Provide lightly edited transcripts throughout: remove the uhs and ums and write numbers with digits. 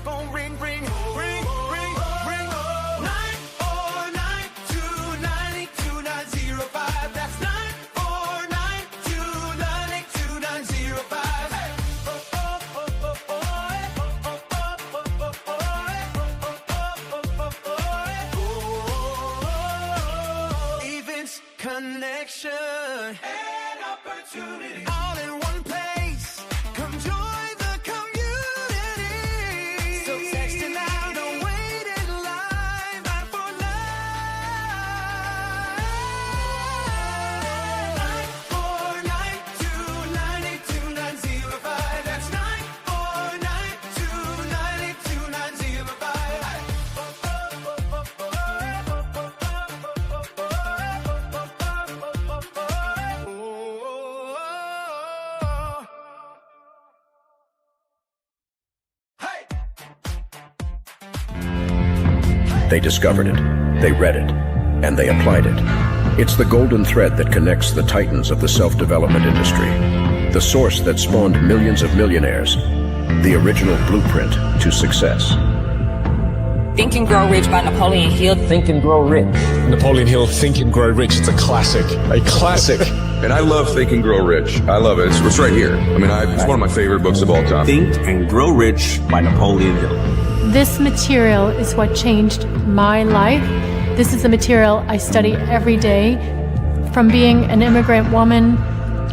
phone ring, ring, ring, ring, ring. 949-292-905. That's 949-292-905. Events, connection, and opportunity. All in one place. Come join the community. So text it now, don't wait in line. 949-292-905. That's 949-292-905. Hey! They discovered it, they read it, and they applied it. It's the golden thread that connects the titans of the self-development industry, the source that spawned millions of millionaires, the original blueprint to success. Think and Grow Rich by Napoleon Hill. Think and Grow Rich. Napoleon Hill, Think and Grow Rich. It's a classic. A classic. And I love Think and Grow Rich. I love it. It's right here. I mean, it's one of my favorite books of all time. Think and Grow Rich by Napoleon Hill. This material is what changed my life. This is the material I study every day. From being an immigrant woman,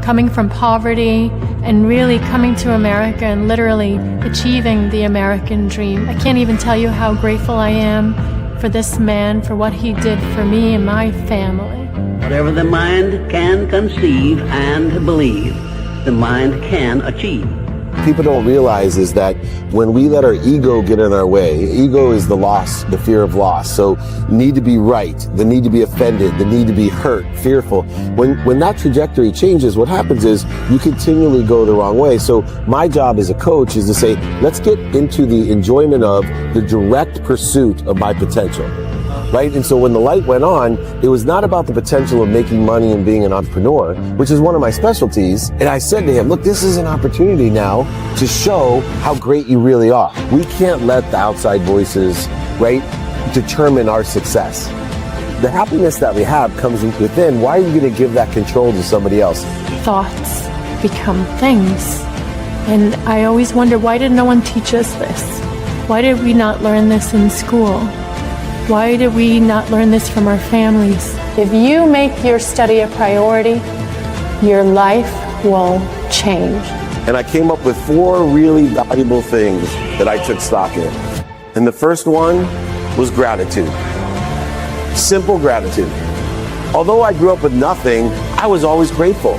coming from poverty, and really coming to America and literally achieving the American dream. I can't even tell you how grateful I am for this man, for what he did for me and my family. Whatever the mind can conceive and believe, the mind can achieve. People don't realize is that when we let our ego get in our way, ego is the loss, the fear of loss. So need to be right, the need to be offended, the need to be hurt, fearful. When that trajectory changes, what happens is you continually go the wrong way. So my job as a coach is to say, let's get into the enjoyment of the direct pursuit of my potential. Right? And so when the light went on, it was not about the potential of making money and being an entrepreneur, which is one of my specialties. And I said to him, look, this is an opportunity now to show how great you really are. We can't let the outside voices, right, determine our success. The happiness that we have comes within. Why are you going to give that control to somebody else? Thoughts become things. And I always wonder, why did no one teach us this? Why did we not learn this in school? Why did we not learn this from our families? If you make your study a priority, your life will change. And I came up with 4 really valuable things that I took stock in. And the first one was gratitude. Simple gratitude. Although I grew up with nothing, I was always grateful.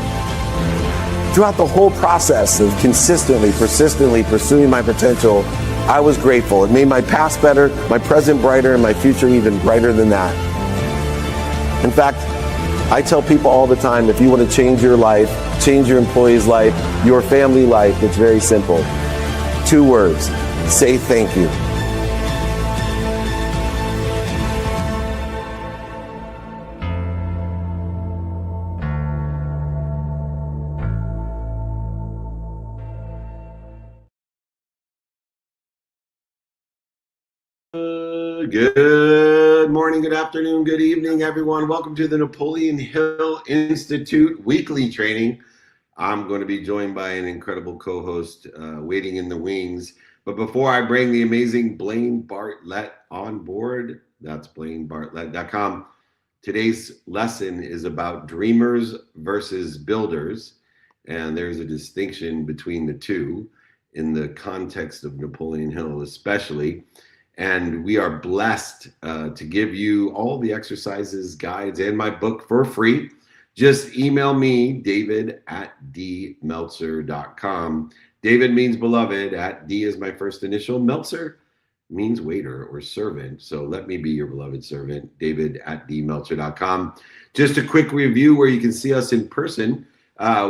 Throughout the whole process of consistently, persistently pursuing my potential, I was grateful. It made my past better, my present brighter, and my future even brighter than that. In fact, I tell people all the time, if you want to change your life, change your employee's life, your family life, it's very simple. 2 words, say thank you. Good morning, good afternoon, good evening, everyone. Welcome to the Napoleon Hill Institute weekly training. I'm going to be joined by an incredible co-host waiting in the wings. But before I bring the amazing Blaine Bartlett on board, that's BlaineBartlett.com. Today's lesson is about dreamers versus builders. And there's a distinction between the two in the context of Napoleon Hill especially. And we are blessed to give you all the exercises, guides, and my book for free. Just email me, david@dmeltzer.com. David means beloved. D is my first initial. Meltzer means waiter or servant. So let me be your beloved servant, david@dmeltzer.com. Just a quick review where you can see us in person.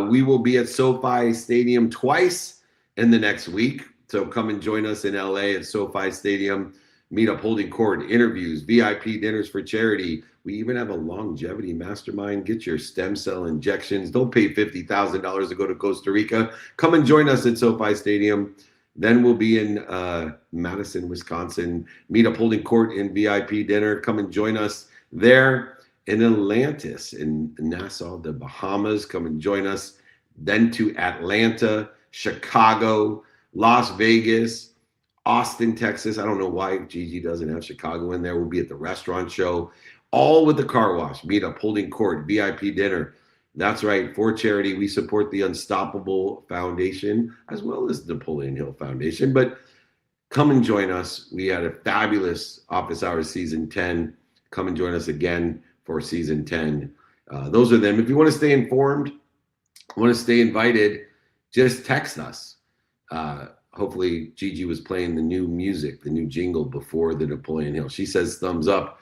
We will be at SoFi Stadium twice in the next week. So come and join us in LA at SoFi Stadium, meet up holding court, interviews, VIP dinners for charity. We even have a longevity mastermind. Get your stem cell injections. Don't pay $50,000 to go to Costa Rica. Come and join us at SoFi Stadium. Then we'll be in Madison, Wisconsin. Meet up holding court in VIP dinner. Come and join us there. In Atlantis, in Nassau, the Bahamas. Come and join us. Then to Atlanta, Chicago, Las Vegas, Austin, Texas. I don't know why Gigi doesn't have Chicago in there. We'll be at the restaurant show, all with the car wash. Meet up holding court, VIP dinner. That's right. For charity, we support the Unstoppable Foundation as well as the Napoleon Hill Foundation. But come and join us. We had a fabulous Office Hours Season 10. Come and join us again for Season 10. Those are them. If you want to stay informed, want to stay invited, just text us. Hopefully, Gigi was playing the new music, the new jingle before the Napoleon Hill. She says thumbs up.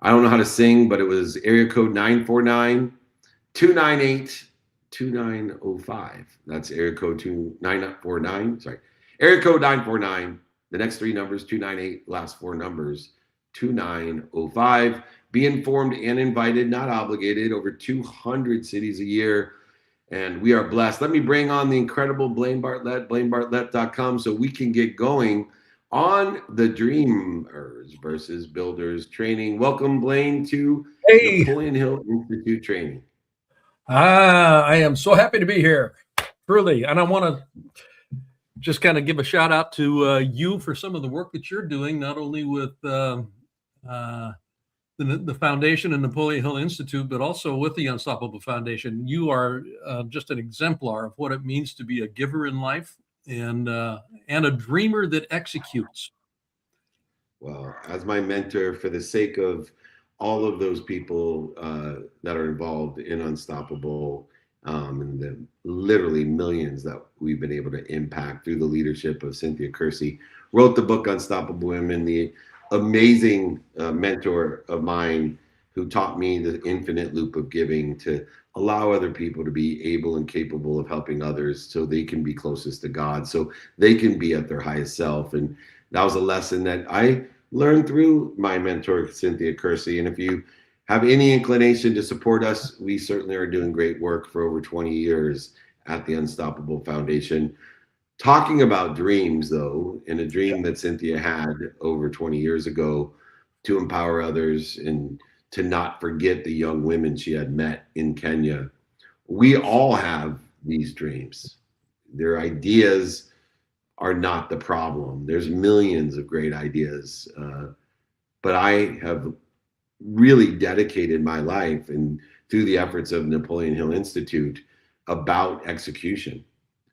I don't know how to sing, but it was area code 949-298-2905. That's area code 2949. Sorry. Area code 949. The next three numbers, 298, last four numbers, 2905. Be informed and invited, not obligated. Over 200 cities a year. And we are blessed. Let me bring on the incredible Blaine Bartlett, blainebartlett.com, so we can get going on the Dreamers versus Builders training. Welcome, Blaine, to Napoleon Hill Institute training. I am so happy to be here, truly. And I want to just kind of give a shout out to you for some of the work that you're doing, not only with the foundation and Napoleon Hill Institute, but also with the Unstoppable Foundation. You are just an exemplar of what it means to be a giver in life and a dreamer that executes. Well, as my mentor, for the sake of all of those people that are involved in Unstoppable and the literally millions that we've been able to impact through the leadership of Cynthia Kersey, wrote the book Unstoppable Women, the amazing mentor of mine who taught me the infinite loop of giving to allow other people to be able and capable of helping others so they can be closest to God, so they can be at their highest self. And that was a lesson that I learned through my mentor, Cynthia Kersey. And if you have any inclination to support us, we certainly are doing great work for over 20 years at the Unstoppable Foundation. Talking about dreams, though, and a dream that Cynthia had over 20 years ago to empower others and to not forget the young women she had met in Kenya. We all have these dreams. Their ideas are not the problem. There's millions of great ideas. But I have really dedicated my life and through the efforts of Napoleon Hill Institute about execution.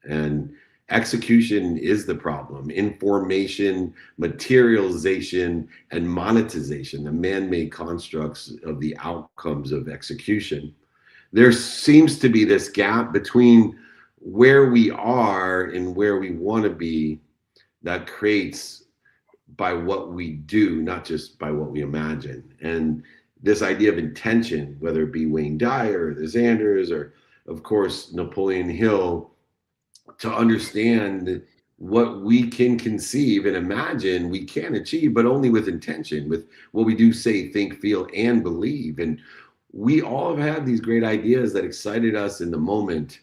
And execution is the problem. Information, materialization, and monetization, the man-made constructs of the outcomes of execution. There seems to be this gap between where we are and where we want to be that creates by what we do, not just by what we imagine. And this idea of intention, whether it be Wayne Dyer or the Xanders or, of course, Napoleon Hill, to understand what we can conceive and imagine we can achieve, but only with intention, with what we do, say, think, feel, and believe. And we all have had these great ideas that excited us in the moment,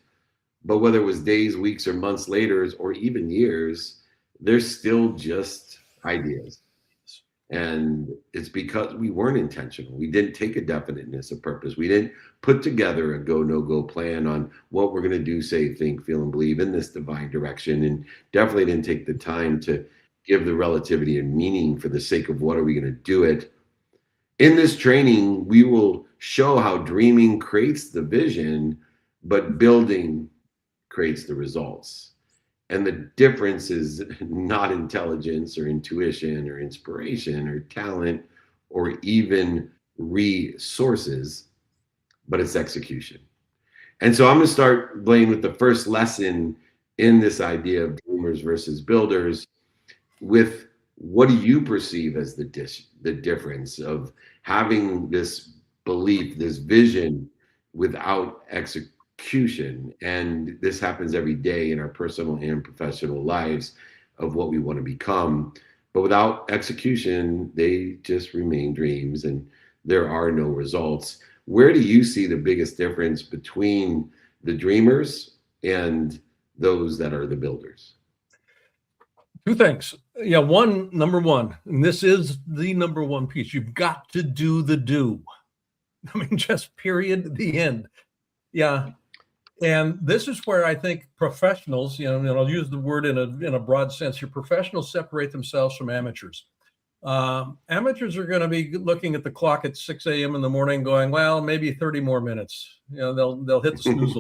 but whether it was days, weeks, or months later, or even years, they're still just ideas. And it's because we weren't intentional. We didn't take a definiteness of purpose. We didn't put together a go, no go plan on what we're going to do, say, think, feel, and believe in this divine direction. And definitely didn't take the time to give the relativity and meaning for the sake of what are we going to do it. In this training, we will show how dreaming creates the vision, but building creates the results. And the difference is not intelligence or intuition or inspiration or talent or even resources, but it's execution. And so I'm going to start, Blaine, with the first lesson in this idea of dreamers versus builders with what do you perceive as the difference of having this belief, this vision without execution? And this happens every day in our personal and professional lives of what we want to become. But without execution, they just remain dreams and there are no results. Where do you see the biggest difference between the dreamers and those that are the builders? Two things. Yeah, number one, and this is the number one piece. You've got to do the do. I mean, just period, the end. Yeah. And this is where I think professionals, and I'll use the word in a broad sense, your professionals separate themselves from amateurs. Amateurs are going to be looking at the clock at 6 a.m. in the morning going, well, maybe 30 more minutes. They'll hit the snooze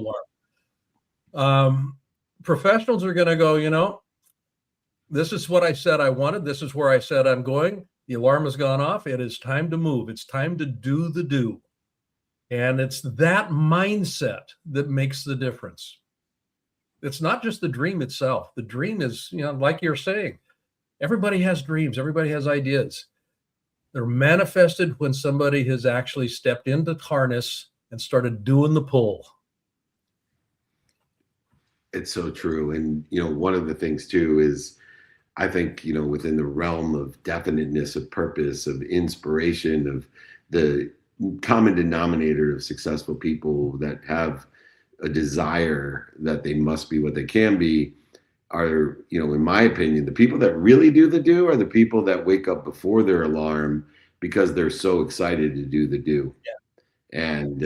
alarm. Professionals are going to go, this is what I said I wanted. This is where I said I'm going. The alarm has gone off. It is time to move. It's time to do the do. And it's that mindset that makes the difference. It's not just the dream itself. The dream is, like you're saying, everybody has dreams. Everybody has ideas. They're manifested when somebody has actually stepped into harness and started doing the pull. It's so true. And, one of the things too is, I think, within the realm of definiteness of purpose, of inspiration, of the common denominator of successful people that have a desire that they must be what they can be are, in my opinion, the people that really do the do are the people that wake up before their alarm because they're so excited to do the do. Yeah. And,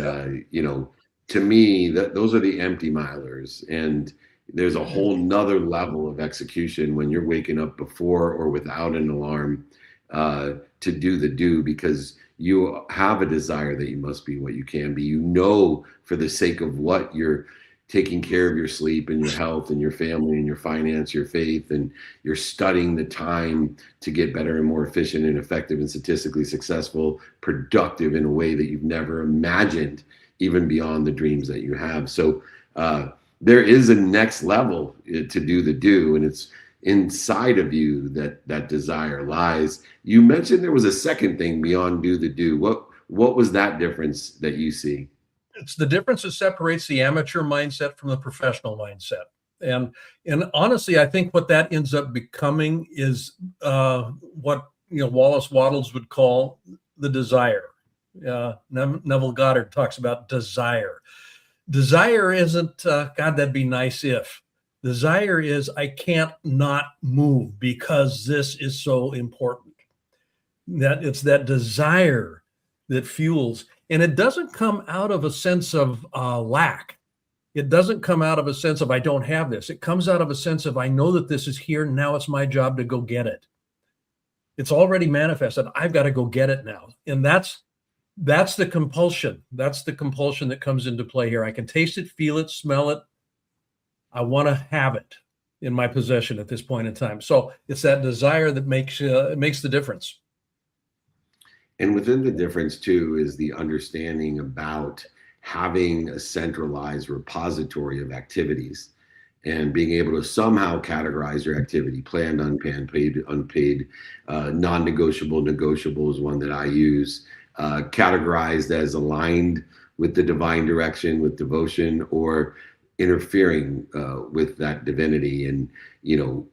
to me, those are the empty milers. And there's a whole nother level of execution when you're waking up before or without an alarm to do the do, because you have a desire that you must be what you can be. For the sake of what you're taking care of your sleep and your health and your family and your finance, your faith, and you're studying the time to get better and more efficient and effective and statistically successful, productive in a way that you've never imagined, even beyond the dreams that you have. So there is a next level to do the do, and it's inside of you that desire lies. You mentioned there was a second thing beyond do the do. What was that difference that you see? It's the difference that separates the amateur mindset from the professional mindset. And honestly, I think what that ends up becoming is what Wallace Wattles would call the desire. Neville Goddard talks about desire. Desire isn't, God, that'd be nice if. Desire is, I can't not move because this is so important. That it's that desire that fuels, and it doesn't come out of a sense of lack. It doesn't come out of a sense of I don't have this. It comes out of a sense of I know that this is here. Now it's my job to go get it. It's already manifested. I've got to go get it now, and that's the compulsion. That's the compulsion that comes into play here. I can taste it, feel it, smell it. I want to have it in my possession at this point in time. So it's that desire that makes the difference. And within the difference too is the understanding about having a centralized repository of activities and being able to somehow categorize your activity: planned, unplanned, paid, unpaid, non-negotiable, negotiable is one that I use, categorized as aligned with the divine direction, with devotion, or interfering with that divinity. And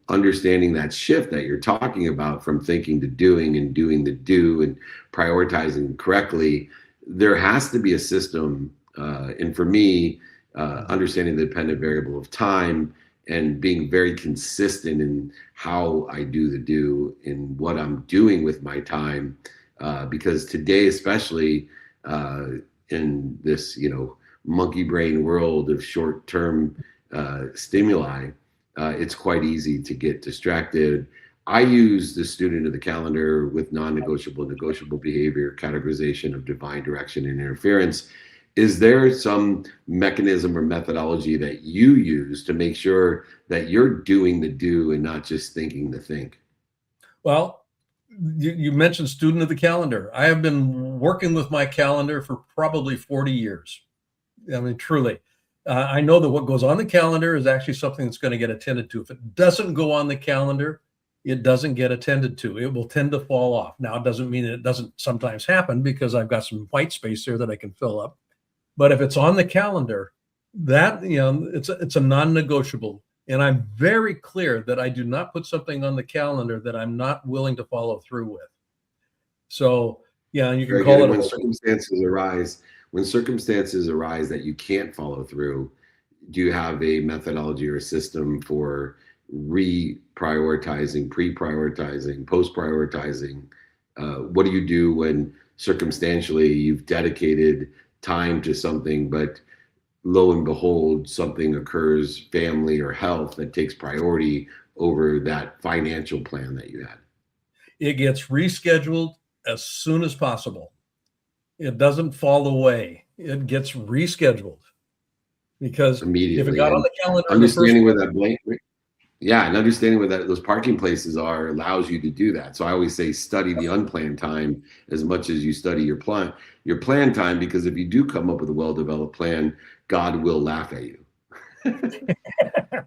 understanding that shift that you're talking about from thinking to doing, and doing the do, and prioritizing correctly, there has to be a system. And for me, understanding the dependent variable of time and being very consistent in how I do the do and what I'm doing with my time, because today, especially in this monkey brain world of short-term stimuli, it's quite easy to get distracted. I use the student of the calendar with non-negotiable, negotiable behavior, categorization of divine direction and interference. Is there some mechanism or methodology that you use to make sure that you're doing the do and not just thinking the think? Well, you mentioned student of the calendar. I have been working with my calendar for probably 40 years. I mean, truly. I know that what goes on the calendar is actually something that's going to get attended to. If it doesn't go on the calendar, it doesn't get attended to. It will tend to fall off. Now, it doesn't mean that it doesn't sometimes happen, because I've got some white space there that I can fill up. But if it's on the calendar, that, it's a non-negotiable. And I'm very clear that I do not put something on the calendar that I'm not willing to follow through with. So, yeah, you can call it when circumstances arise. When circumstances arise that you can't follow through, do you have a methodology or a system for reprioritizing, pre-prioritizing, post-prioritizing? What do you do when circumstantially you've dedicated time to something, but lo and behold, something occurs, family or health, that takes priority over that financial plan that you had? It gets rescheduled as soon as possible. It doesn't fall away. It gets rescheduled because Immediately. if it got on the calendar, Understanding where that blank, yeah, and understanding where those parking places are allows you to do that. So I always say study the unplanned time as much as you study your plan time, because if you do come up with a well-developed plan, God will laugh at you.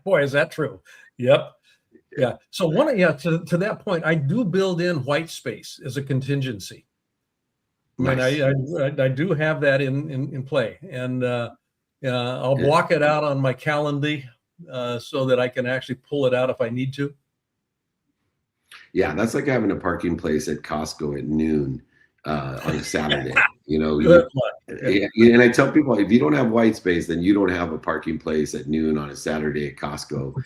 Boy, is that true. Yep. Yeah. So to that point, I do build in white space as a contingency. I mean, Nice. I do have that in play, and I'll block it out on my calendar so that I can actually pull it out if I need to. Yeah, that's like having a parking place at Costco at noon on a Saturday. Good luck. And I tell people, if you don't have white space, then you don't have a parking place at noon on a Saturday at Costco,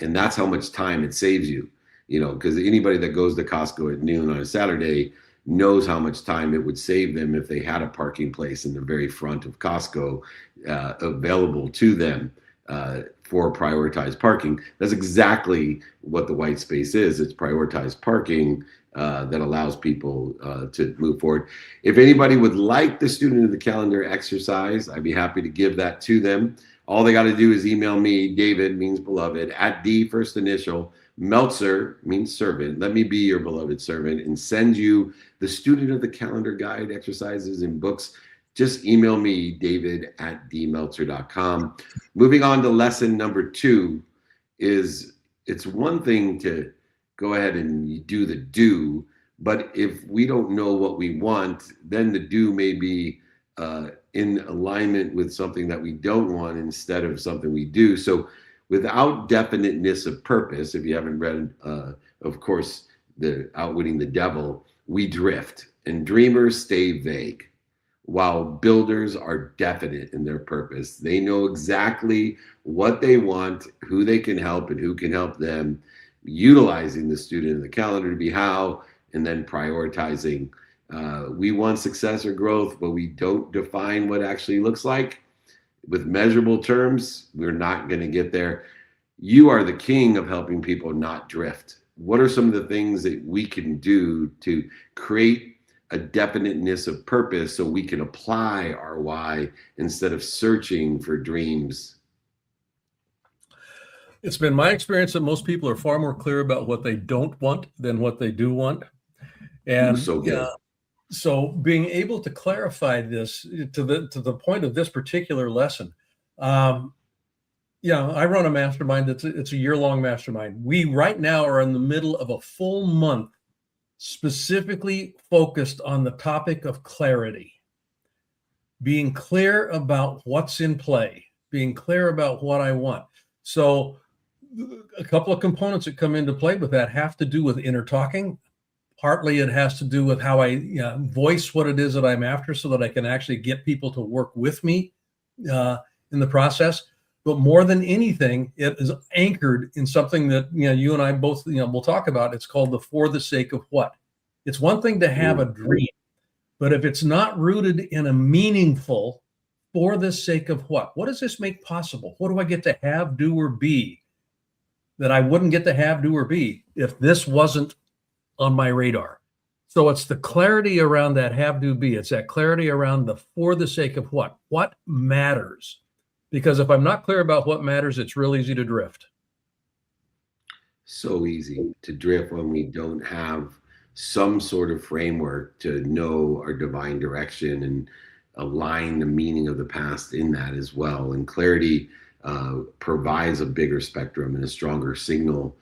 and that's how much time it saves you. Because anybody that goes to Costco at noon on a Saturday knows how much time it would save them if they had a parking place in the very front of Costco available to them for prioritized parking. That's exactly what the white space is. It's prioritized parking that allows people to move forward. If anybody would like the student of the calendar exercise, I'd be happy to give that to them. All they got to do is email me. David means beloved, at D first initial, Meltzer means servant. Let me be your beloved servant, and send you the student of the calendar guide, exercises, and books. Just email me, David at dmeltzer.com. Moving on to lesson number 2 is, it's one thing to go ahead and do the do, but if we don't know what we want, then the do may be in alignment with something that we don't want instead of something we do. So without definiteness of purpose, if you haven't read, of course, the Outwitting the Devil, we drift, and dreamers stay vague, while builders are definite in their purpose. They know exactly what they want, who they can help, and who can help them, utilizing the student of the calendar to be how, and then prioritizing. We want success or growth, but we don't define what actually looks like. With measurable terms, we're not going to get there. You are the king of helping people not drift. What are some of the things that we can do to create a definiteness of purpose so we can apply our why instead of searching for dreams? It's been my experience that most people are far more clear about what they don't want than what they do want. And so being able to clarify this to the point of this particular lesson, I run a mastermind it's a year-long mastermind. We right now are in the middle of a full month specifically focused on the topic of clarity, being clear about what's in play, being clear about what I want. So a couple of components that come into play with that have to do with inner talking. Partly it has to do with how I voice what it is that I'm after so that I can actually get people to work with me in the process. But more than anything, it is anchored in something that you and I both we'll talk about. It's called the for the sake of what. It's one thing to have a dream, but if it's not rooted in a meaningful for the sake of what does this make possible? What do I get to have, do, or be that I wouldn't get to have, do, or be if this wasn't on my radar? So it's the clarity around that have, do, be. It's that clarity around the for the sake of what matters. Because if I'm not clear about what matters, it's real easy to drift. So easy to drift when we don't have some sort of framework to know our divine direction and align the meaning of the past in that as well. And clarity provides a bigger spectrum and a stronger signal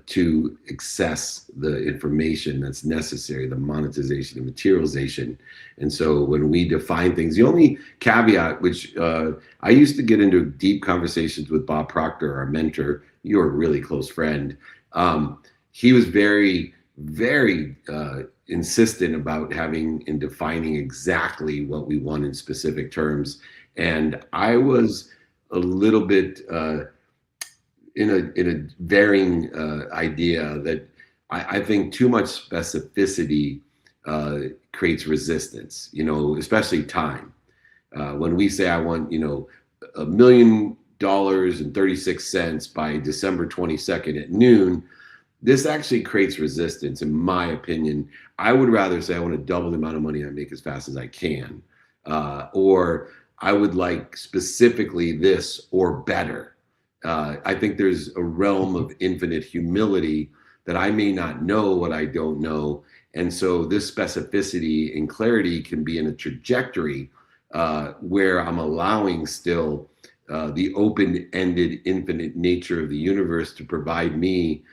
to access the information that's necessary, the monetization, the materialization. And so when we define things, the only caveat, which I used to get into deep conversations with Bob Proctor, our mentor, you're a really close friend. He was very, very insistent about having and defining exactly what we want in specific terms. And I was a little bit in a varying idea that I think too much specificity creates resistance, especially time. When we say I want, $1 million and 36 cents by December 22nd at noon, this actually creates resistance, in my opinion. I would rather say I want to double the amount of money I make as fast as I can, or I would like specifically this or better. I think there's a realm of infinite humility that I may not know what I don't know. And so this specificity and clarity can be in a trajectory where I'm allowing still the open-ended infinite nature of the universe to provide me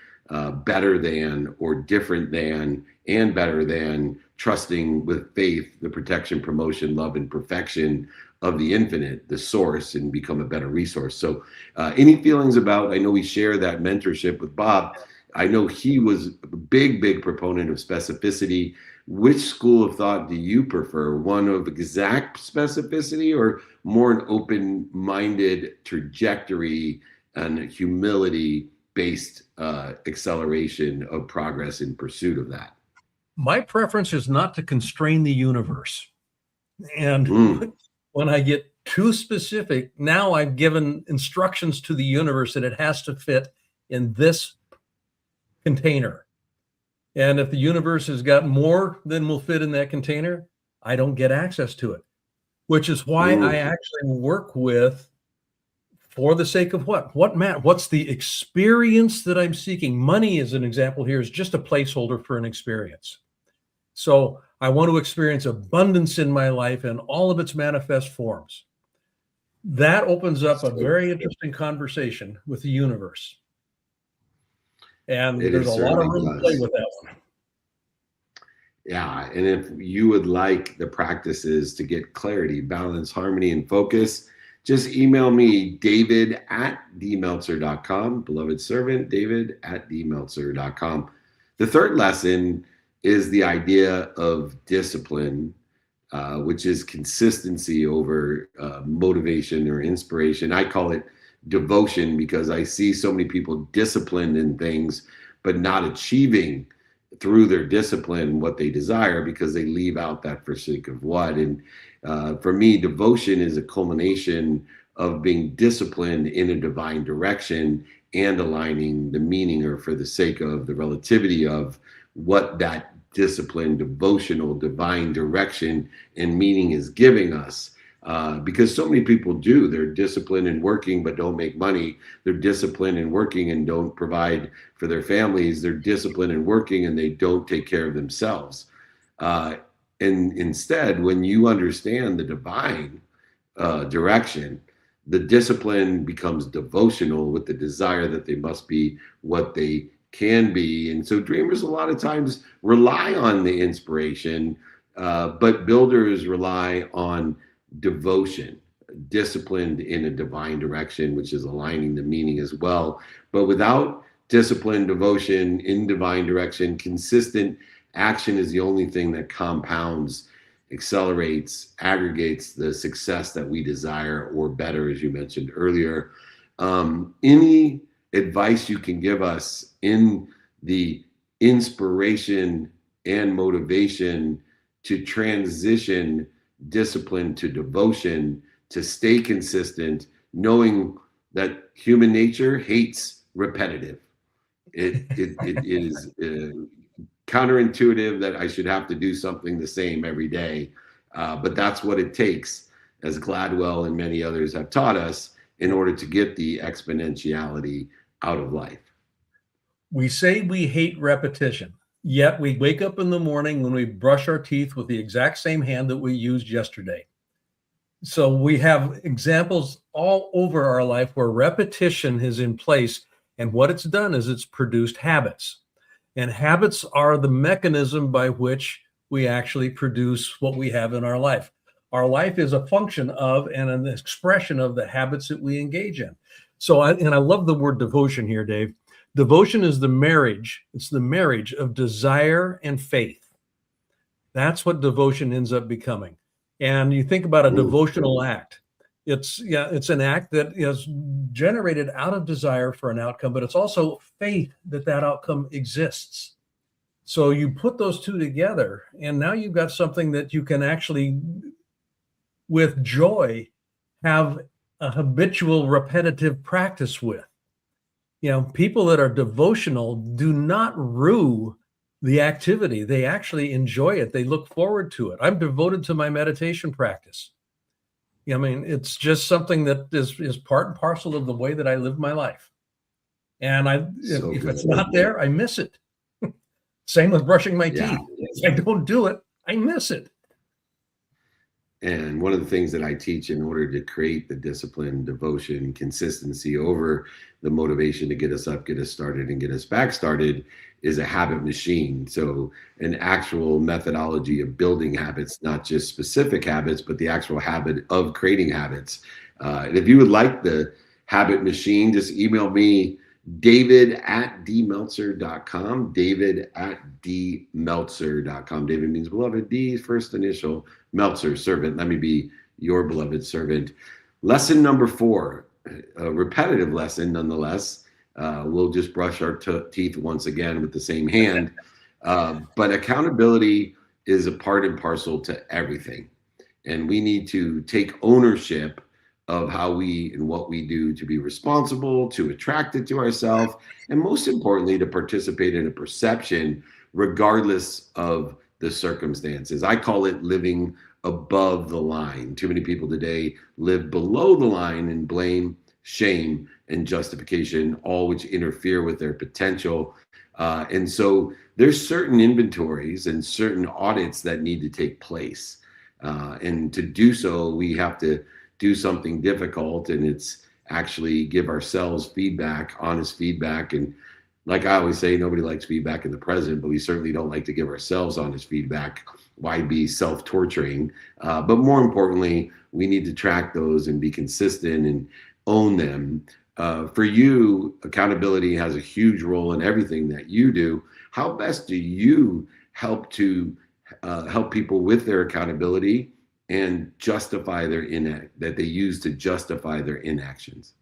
better than or different than and better than, trusting with faith the protection, promotion, love, and perfection of the infinite, the source, and become a better resource. So any feelings about, I know we share that mentorship with Bob. I know he was a big proponent of specificity. Which school of thought do you prefer? One of exact specificity or more an open-minded trajectory and humility-based acceleration of progress in pursuit of that? My preference is not to constrain the universe. And when I get too specific, now I've given instructions to the universe that it has to fit in this container. And if the universe has got more than will fit in that container, I don't get access to it, which is why I actually work with, for the sake of what's the experience that I'm seeking? Money, as an example here, is just a placeholder for an experience. So I want to experience abundance in my life in all of its manifest forms. That opens up a very interesting conversation with the universe. And there's a lot of room to play with that one. Yeah, and if you would like the practices to get clarity, balance, harmony, and focus, just email me, david@dmeltzer.com, beloved servant, david@dmeltzer.com. The third lesson is the idea of discipline, which is consistency over motivation or inspiration. I call it devotion because I see so many people disciplined in things, but not achieving through their discipline what they desire because they leave out that for sake of what. And for me, devotion is a culmination of being disciplined in a divine direction and aligning the meaning, or for the sake of the relativity of what that disciplined, devotional, divine direction and meaning is giving us. Because so many people do, they're disciplined in working but don't make money. They're disciplined in working and don't provide for their families. They're disciplined in working and they don't take care of themselves. And instead, when you understand the divine direction, the discipline becomes devotional with the desire that they must be what they can be. And so dreamers a lot of times rely on the inspiration, but builders rely on devotion, disciplined in a divine direction, which is aligning the meaning as well. But without discipline, devotion in divine direction, consistent action is the only thing that compounds, accelerates, aggregates the success that we desire, or better, as you mentioned earlier. Any advice you can give us in the inspiration and motivation to transition discipline to devotion, to stay consistent, knowing that human nature hates repetitive. It is counterintuitive that I should have to do something the same every day, but that's what it takes, as Gladwell and many others have taught us, in order to get the exponentiality out of life. We say we hate repetition, yet we wake up in the morning when we brush our teeth with the exact same hand that we used yesterday. So we have examples all over our life where repetition is in place, and what it's done is it's produced habits. And habits are the mechanism by which we actually produce what we have in our life. Our life is a function of and an expression of the habits that we engage in. So I love the word devotion here, Dave. Devotion is the marriage. It's the marriage of desire and faith. That's what devotion ends up becoming. And you think about a devotional act. It's an act that is generated out of desire for an outcome, but it's also faith that that outcome exists. So you put those two together, and now you've got something that you can actually, with joy, have a habitual, repetitive practice with. People that are devotional do not rue the activity. They actually enjoy it. They look forward to it. I'm devoted to my meditation practice. It's just something that is part and parcel of the way that I live my life. And if it's not there, I miss it. Same with brushing my teeth. If I don't do it, I miss it. And one of the things that I teach in order to create the discipline, devotion, consistency over the motivation to get us up, get us started, and get us back started is a habit machine. So an actual methodology of building habits, not just specific habits, but the actual habit of creating habits. And if you would like the habit machine, just email me, david@dmeltzer.com, david@dmeltzer.com. David means beloved, D first initial, Meltzer, servant. Let me be your beloved servant. Lesson number 4, a repetitive lesson nonetheless. We'll just brush our teeth once again with the same hand. But accountability is a part and parcel to everything. And we need to take ownership of how we and what we do to be responsible, to attract it to ourselves, and most importantly, to participate in a perception regardless of the circumstances. I call it living above the line. Too many people today live below the line in blame, shame, and justification, all which interfere with their potential. And so there's certain inventories and certain audits that need to take place. And to do so, we have to do something difficult, and it's actually give ourselves feedback, honest feedback. And like I always say, nobody likes feedback in the present, but we certainly don't like to give ourselves honest feedback. Why be self-torturing? But more importantly, we need to track those and be consistent and own them. For you, accountability has a huge role in everything that you do. How best do you help people with their accountability and justify that they use to justify their inactions?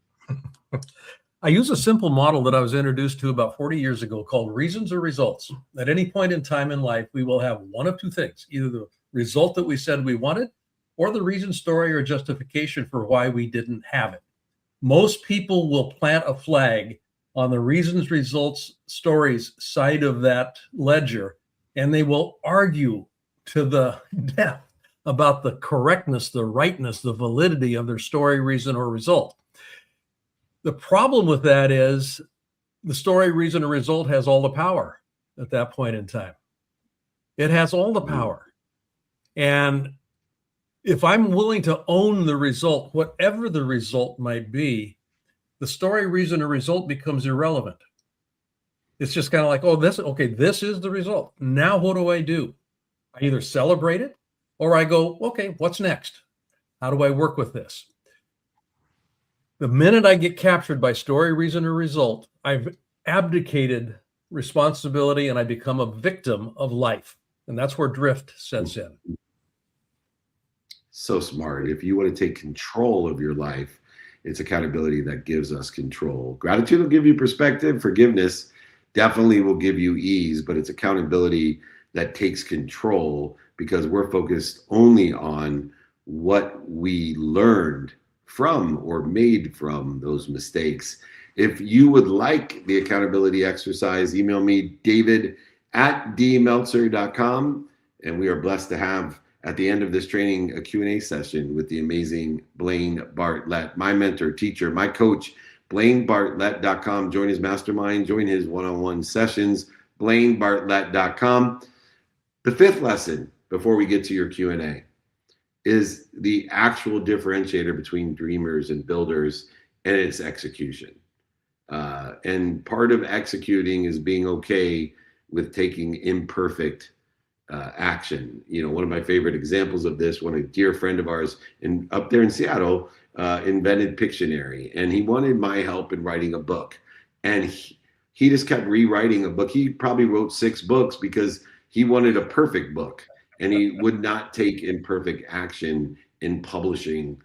I use a simple model that I was introduced to about 40 years ago called reasons or results. At any point in time in life, we will have one of two things, either the result that we said we wanted or the reason, story, or justification for why we didn't have it. Most people will plant a flag on the reasons, results, stories side of that ledger, and they will argue to the death about the correctness, the rightness, the validity of their story, reason, or result. The problem with that is the story, reason, or result has all the power at that point in time. It has all the power. And if I'm willing to own the result, whatever the result might be, the story, reason, or result becomes irrelevant. It's just kind of like, this is the result. Now what do? I either celebrate it or I go, okay, what's next? How do I work with this? The minute I get captured by story, reason, or result, I've abdicated responsibility and I become a victim of life. And that's where drift sets in. So smart. If you want to take control of your life, it's accountability that gives us control. Gratitude will give you perspective. Forgiveness definitely will give you ease, but it's accountability that takes control because we're focused only on what we learned from or made from those mistakes. If you would like the accountability exercise, email me, david@dmeltzer.com. And we are blessed to have at the end of this training a Q&A session with the amazing Blaine Bartlett, my mentor, teacher, my coach, blainebartlett.com. Join his mastermind, join his one-on-one sessions, blainebartlett.com. The fifth lesson before we get to your Q&A is the actual differentiator between dreamers and builders, and its execution. And part of executing is being okay with taking imperfect action. One of my favorite examples of this, a dear friend of ours up there in Seattle invented Pictionary, and he wanted my help in writing a book. And he just kept rewriting a book. He probably wrote 6 books because he wanted a perfect book, and he would not take imperfect action in publishing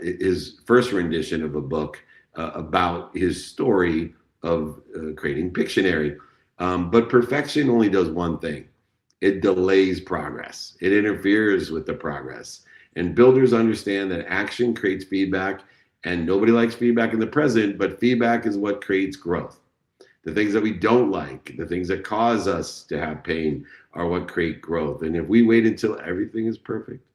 his first rendition of a book about his story of creating Pictionary. But perfection only does one thing. It delays progress. It interferes with the progress. And builders understand that action creates feedback, and nobody likes feedback in the present, but feedback is what creates growth. The things that we don't like, the things that cause us to have pain are what create growth. And if we wait until everything is perfect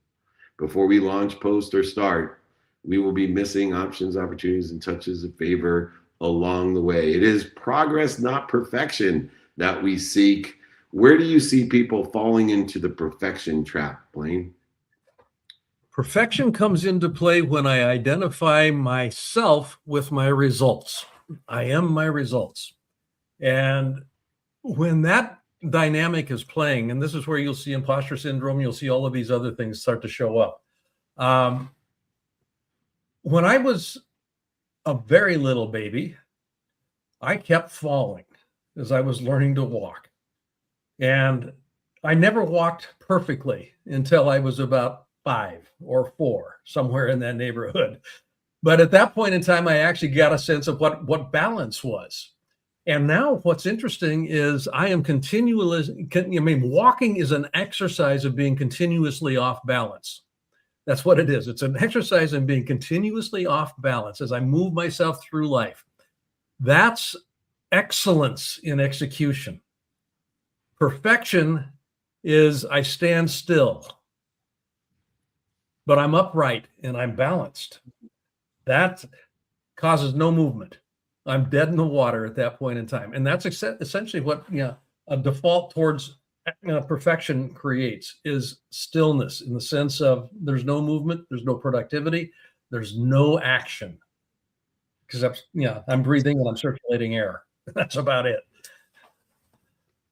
before we launch, post, or start, we will be missing options, opportunities, and touches of favor along the way. It is progress, not perfection, that we seek. Where do you see people falling into the perfection trap, Blaine? Perfection comes into play when I identify myself with my results. I am my results. And when that dynamic is playing, and this is where you'll see imposter syndrome, you'll see all of these other things start to show up. When I was a very little baby, I kept falling as I was learning to walk. And I never walked perfectly until I was about 5 or 4, somewhere in that neighborhood. But at that point in time, I actually got a sense of what balance was. And now what's interesting is I am walking is an exercise of being continuously off balance. That's what it is. It's an exercise in being continuously off balance as I move myself through life. That's excellence in execution. Perfection is I stand still, but I'm upright and I'm balanced. That causes no movement. I'm dead in the water at that point in time. And that's essentially what a default towards perfection creates, is stillness, in the sense of there's no movement, there's no productivity, there's no action. Because I'm breathing and I'm circulating air. That's about it.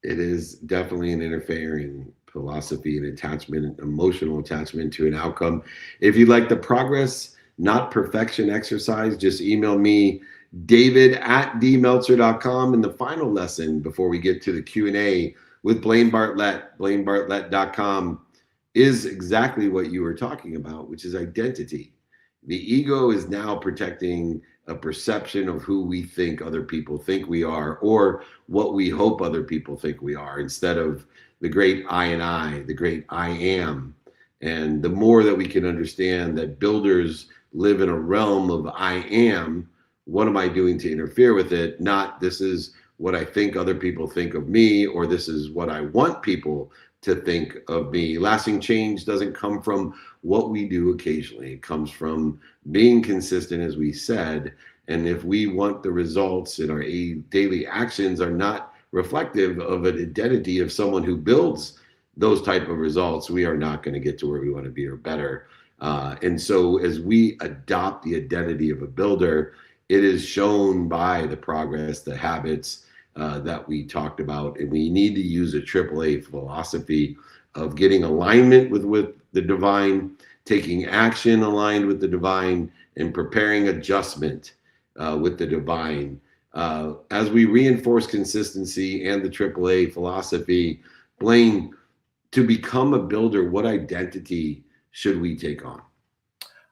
It is definitely an interfering philosophy and attachment, emotional attachment to an outcome. If you'd like the progress, not perfection exercise, just email me, david@dmeltzer.com. And the final lesson before we get to the Q&A with Blaine Bartlett, blainebartlett.com, is exactly what you were talking about, which is identity. The ego is now protecting a perception of who we think other people think we are, or what we hope other people think we are, instead of the great I and I, the great I am. And the more that we can understand that builders live in a realm of I am, what am I doing to interfere with it? Not this is what I think other people think of me, or this is what I want people to think of me. Lasting change doesn't come from what we do occasionally. It comes from being consistent, as we said. And if we want the results in our daily actions are not reflective of an identity of someone who builds those type of results, we are not going to get to where we want to be or better. And so as we adopt the identity of a builder, it is shown by the progress, the habits that we talked about. And we need to use a AAA philosophy of getting alignment with the divine, taking action aligned with the divine, and preparing adjustment with the divine. As we reinforce consistency and the AAA philosophy, Blaine, to become a builder, what identity should we take on?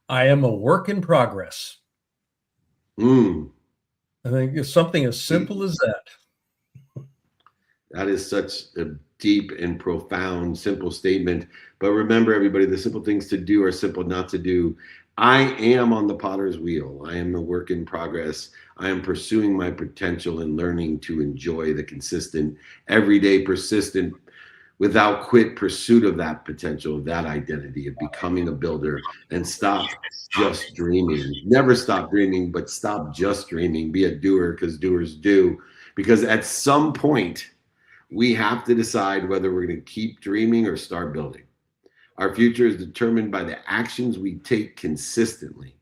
I am a work in progress. I think it's something as simple as that. That is such a deep and profound, simple statement. But remember, everybody, the simple things to do are simple not to do. I am on the potter's wheel. I am a work in progress. I am pursuing my potential and learning to enjoy the consistent, everyday, persistent, without quit pursuit of that potential, of that identity of becoming a builder, and stop just dreaming. Never stop dreaming, but stop just dreaming. Be a doer, because doers do. Because at some point, we have to decide whether we're going to keep dreaming or start building. Our future is determined by the actions we take consistently.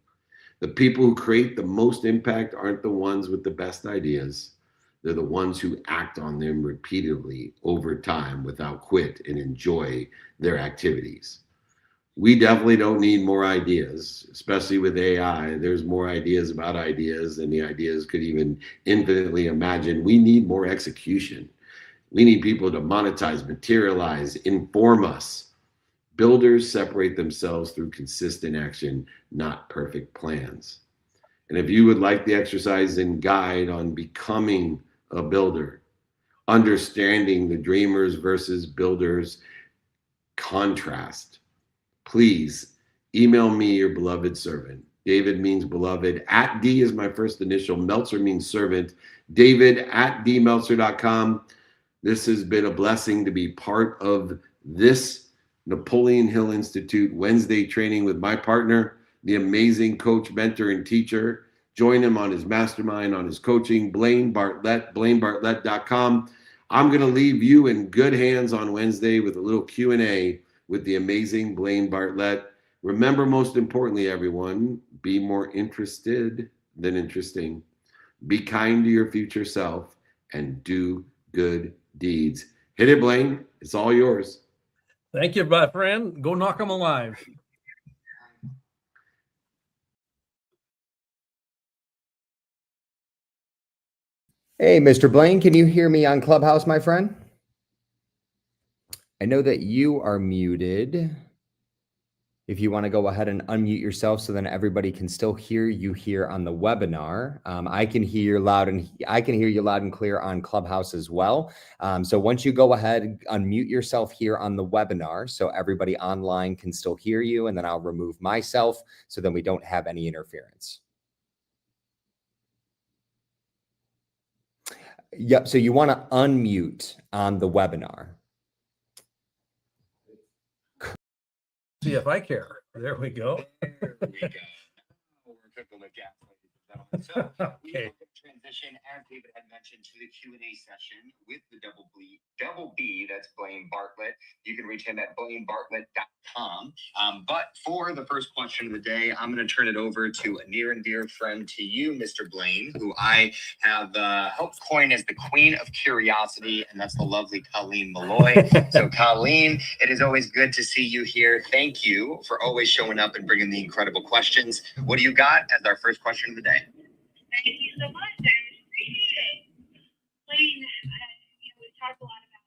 The people who create the most impact aren't the ones with the best ideas. They're the ones who act on them repeatedly over time without quit and enjoy their activities. We definitely don't need more ideas, especially with AI. There's more ideas about ideas than the ideas could even infinitely imagine. We need more execution. We need people to monetize, materialize, inform us, Builders separate themselves through consistent action, not perfect plans. And if you would like the exercise and guide on becoming a builder, understanding the dreamers versus builders contrast, please email me your beloved servant. David means beloved. At D is my first initial. Meltzer means servant. David at dmeltzer.com. This has been a blessing to be part of this Napoleon Hill Institute Wednesday training with my partner, the amazing coach, mentor, and teacher. Join him on his mastermind, on his coaching, Blaine Bartlett, blainebartlett.com. I'm going to leave you in good hands on Wednesday with a little Q&A with the amazing Blaine Bartlett. Remember, most importantly, everyone, be more interested than interesting. Be kind to your future self and do good deeds. Hit it, Blaine. It's all yours. Thank you, my friend. Go knock them alive. Hey, Mr. Blaine, can you hear me on Clubhouse, my friend? I know that you are muted. If you want to go ahead and unmute yourself so then everybody can still hear you here on the webinar. I can hear you loud and clear on Clubhouse as well. So once you go ahead, unmute yourself here on the webinar so everybody online can still hear you, and then I'll remove myself so then we don't have any interference. Yep, so you want to unmute on the webinar. See if I care. There we go. There we go. We're cooking with gas, ladies and gentlemen. So we will transition, as David had mentioned, to the Q&A session with the double B, that's Blaine Bartlett. You can reach him at blainebartlett.com. But for the first question of the day, I'm going to turn it over to a near and dear friend to you, Mr. Blaine, who I have helped coin as the Queen of Curiosity, and that's the lovely Colleen Malloy. So, Colleen, it is always good to see you here. Thank you for always showing up and bringing the incredible questions. What do you got as our first question of the day? Thank you so much. I appreciate it. Blaine, we talked a lot about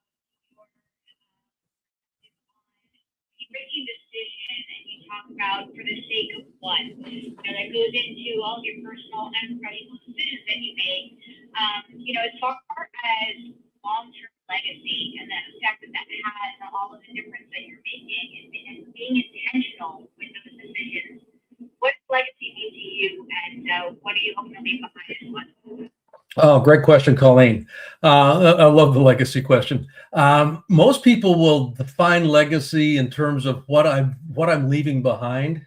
your making decision, and you talk about for the sake of what. That goes into all of your personal and professional decisions that you make. As far as long-term legacy and the effect that has on all of the difference that you're making and being intentional with those decisions. What does legacy mean to you, and what are you hoping to leave behind as well? Oh, great question, Colleen. I love the legacy question. Most people will define legacy in terms of what I'm leaving behind.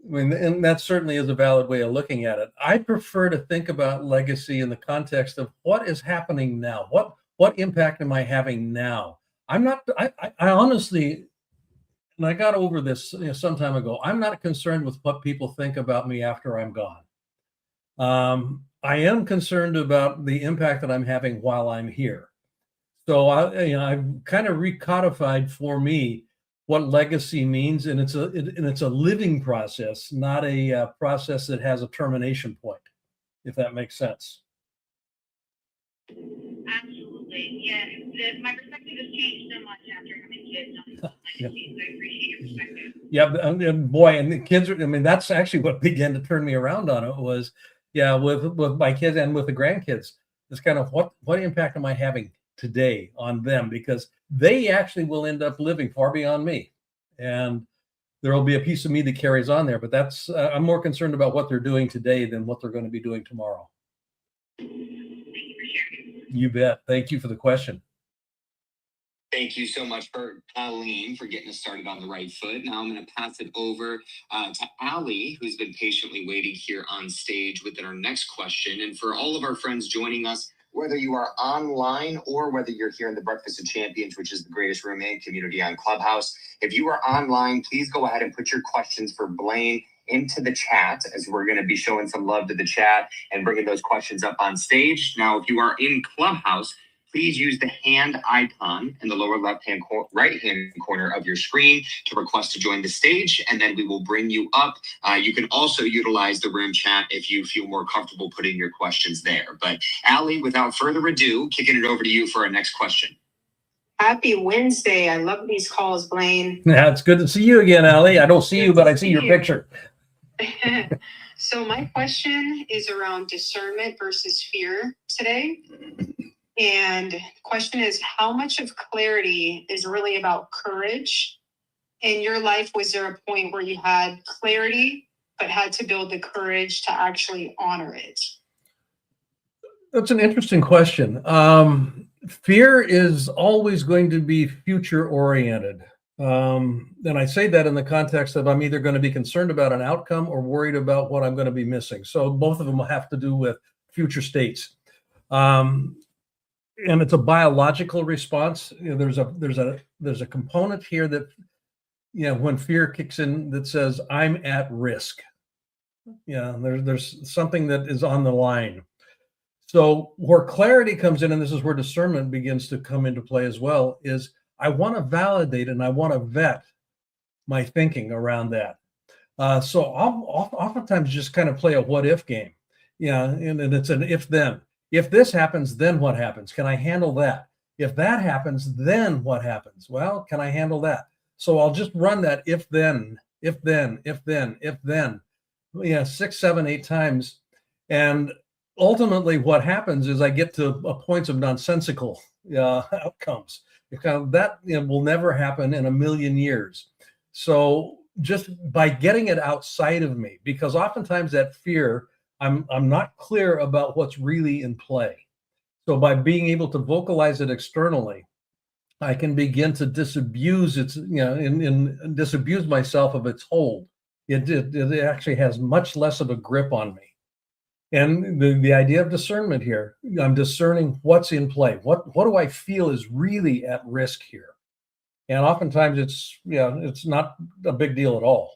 I mean, and that certainly is a valid way of looking at it. I prefer to think about legacy in the context of what is happening now. What impact am I having now? I honestly, and I got over this some time ago, I'm not concerned with what people think about me after I'm gone. I am concerned about the impact that I'm having while I'm here. So I've kind of recodified for me what legacy means, and it's a living process, not a process that has a termination point, if that makes sense. Absolutely, yeah. My perspective has changed so much after having kids on legacy, so I appreciate your perspective. Yeah, and boy, and the kids are. I mean, that's actually what began to turn me around on it was, with my kids and with the grandkids. It's kind of what impact am I having today on them, because they actually will end up living far beyond me, and there will be a piece of me that carries on there. But that's I'm more concerned about what they're doing today than what they're going to be doing tomorrow. Thank you for sharing. You bet. Thank you for the question. Thank you so much for Colleen for getting us started on the right foot. Now I'm going to pass it over to Allie, who's been patiently waiting here on stage with our next question. And for all of our friends joining us, whether you are online or whether you're here in the Breakfast of Champions, which is the greatest room and community on Clubhouse, if you are online, please go ahead and put your questions for Blaine into the chat, as we're going to be showing some love to the chat and bringing those questions up on stage. Now, if you are in Clubhouse, please use the hand icon in the lower right-hand corner of your screen to request to join the stage, and then we will bring you up. You can also utilize the room chat if you feel more comfortable putting your questions there. But Allie, without further ado, kicking it over to you for our next question. Happy Wednesday. I love these calls, Blaine. Yeah, it's good to see you again, Allie. I don't see you, but I see your picture. So my question is around discernment versus fear today. And the question is, how much of clarity is really about courage? In your life, was there a point where you had clarity, but had to build the courage to actually honor it? That's an interesting question. Fear is always going to be future oriented. And I say that in the context of I'm either going to be concerned about an outcome or worried about what I'm going to be missing. So both of them have to do with future states. And it's a biological response. There's a component here that, when fear kicks in that says I'm at risk. There's something that is on the line. So where clarity comes in, and this is where discernment begins to come into play as well, is I want to validate and I want to vet my thinking around that. So I'll oftentimes just kind of play a what if game. And it's an if then. If this happens, then what happens? Can I handle that? If that happens, then what happens? Well, can I handle that? So I'll just run that if then, 6, 7, 8 times. And ultimately what happens is I get to points of nonsensical outcomes. That will never happen in a million years. So just by getting it outside of me, because oftentimes that fear, I'm not clear about what's really in play. So by being able to vocalize it externally, I can begin to disabuse its, and disabuse myself of its hold. It actually has much less of a grip on me. And the idea of discernment here, I'm discerning what's in play. What do I feel is really at risk here? And oftentimes it's not a big deal at all.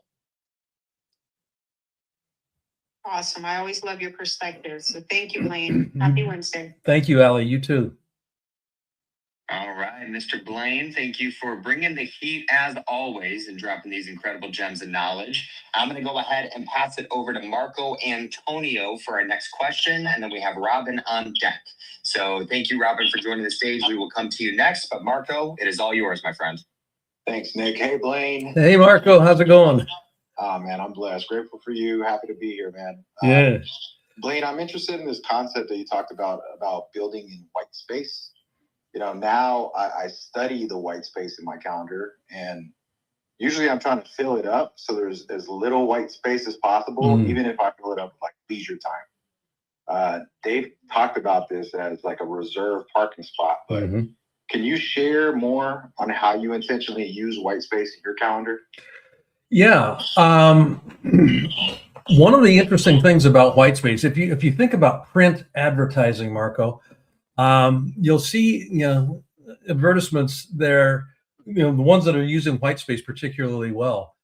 Awesome. I always love your perspective. So thank you, Blaine. Happy Wednesday. Thank you, Allie. You too. All right, Mr. Blaine, thank you for bringing the heat as always and dropping these incredible gems of knowledge. I'm going to go ahead and pass it over to Marco Antonio for our next question, and then we have Robin on deck. So thank you, Robin, for joining the stage. We will come to you next, but Marco, it is all yours, my friend. Thanks, Nick. Hey, Blaine. Hey, Marco. How's it going? Man, I'm blessed. Grateful for you. Happy to be here, man. Yeah. Blaine, I'm interested in this concept that you talked about building in white space. Now I study the white space in my calendar, and usually I'm trying to fill it up so there's as little white space as possible, even if I fill it up with like leisure time. Dave talked about this as like a reserve parking spot, but can you share more on how you intentionally use white space in your calendar? Yeah. One of the interesting things about white space, if you think about print advertising, Marco, you'll see, advertisements there, the ones that are using white space particularly well.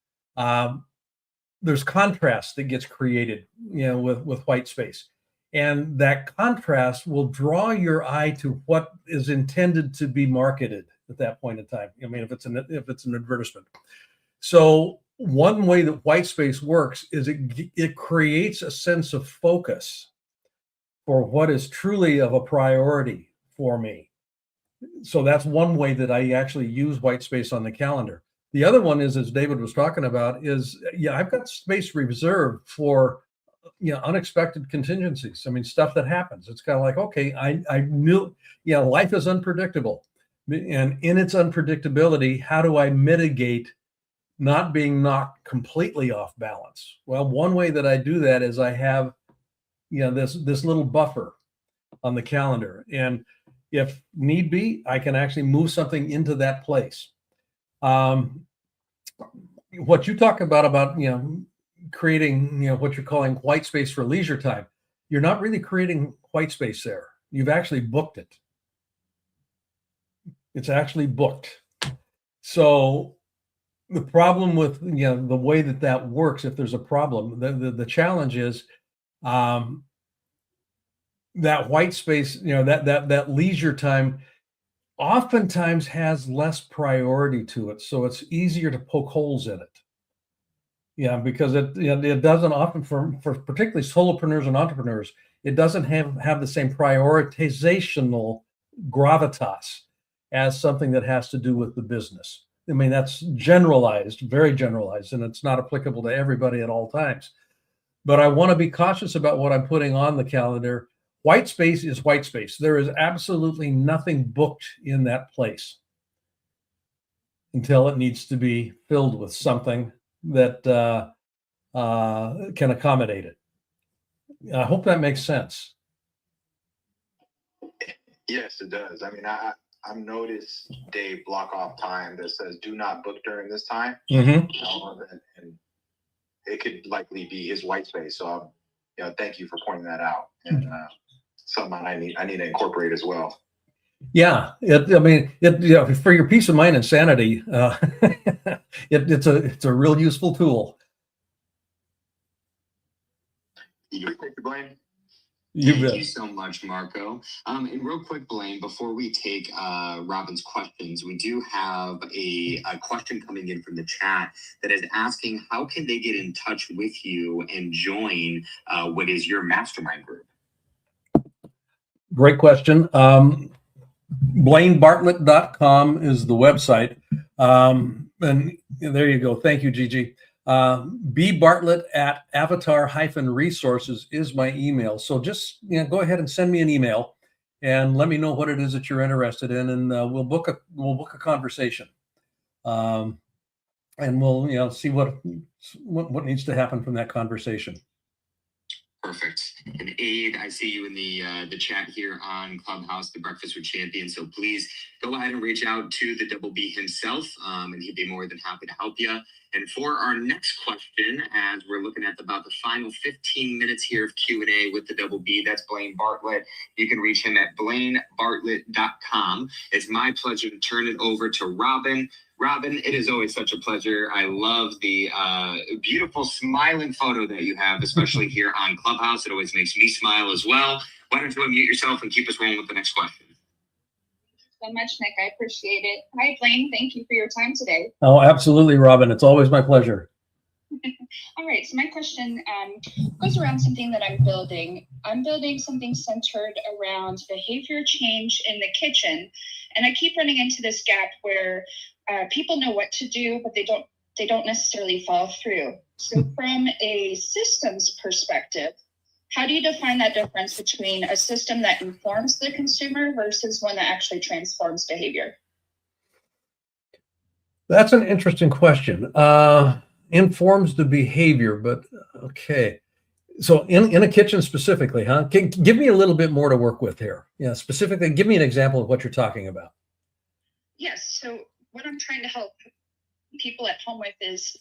There's contrast that gets created, with white space. And that contrast will draw your eye to what is intended to be marketed at that point in time. I mean, if it's an advertisement. So one way that white space works is it creates a sense of focus for what is truly of a priority for me. So that's one way that I actually use white space on the calendar. The other one is, as David was talking about, is I've got space reserved for unexpected contingencies. I mean, stuff that happens. It's kind of like, okay, I knew, life is unpredictable, and in its unpredictability, how do I mitigate not being knocked completely off balance? Well, one way that I do that is I have this little buffer on the calendar, and if need be, I can actually move something into that place. What you talk about creating what you're calling white space for leisure time, you're not really creating white space there. You've actually booked it. It's actually booked. So the problem with the way that works, if there's a problem, the challenge is that white space, that leisure time oftentimes has less priority to it. So it's easier to poke holes in it. Because it doesn't often, for particularly solopreneurs and entrepreneurs, it doesn't have the same prioritizational gravitas as something that has to do with the business. I mean, that's generalized, very generalized, and it's not applicable to everybody at all times. But I want to be cautious about what I'm putting on the calendar. White space is white space. There is absolutely nothing booked in that place until it needs to be filled with something that can accommodate it. I hope that makes sense. Yes, it does. I mean, I've noticed Dave block off time that says "do not book during this time," Mm-hmm. And it could likely be his white space. So, thank you for pointing that out, and something I need to incorporate as well. Yeah, for your peace of mind and sanity, it's a real useful tool. You take the blame. Thank you so much, Marco. And real quick, Blaine, before we take Robin's questions, we do have a question coming in from the chat that is asking, how can they get in touch with you and join what is your mastermind group? Great question. BlaineBartlett.com is the website. And there you go. Thank you, Gigi. bbartlett@avatar-resources is my email. So just go ahead and send me an email and let me know what it is that you're interested in, and we'll book a conversation. And we'll see what needs to happen from that conversation. Perfect. And Aid, I see you in the chat here on Clubhouse, the Breakfast with Champions. So please go ahead and reach out to the Double B himself, and he'd be more than happy to help you. And for our next question, as we're looking at about the final 15 minutes here of Q&A with the Double B, that's Blaine Bartlett. You can reach him at blainebartlett.com. It's my pleasure to turn it over to Robin. Robin, it is always such a pleasure. I love the beautiful smiling photo that you have, especially here on Clubhouse. It always makes me smile as well. Why don't you unmute yourself and keep us rolling with the next question? So much, Nick. I appreciate it. Hi, Blaine. Thank you for your time today. Oh, absolutely, Robin. It's always my pleasure. All right. So my question goes around something that I'm building. I'm building something centered around behavior change in the kitchen. And I keep running into this gap where people know what to do, but they don't necessarily follow through. So from a systems perspective, how do you define that difference between a system that informs the consumer versus one that actually transforms behavior? That's an interesting question. Informs the behavior, but okay. So in a kitchen specifically, huh? Give me a little bit more to work with here. Yeah, specifically, give me an example of what you're talking about. Yes. So what I'm trying to help people at home with is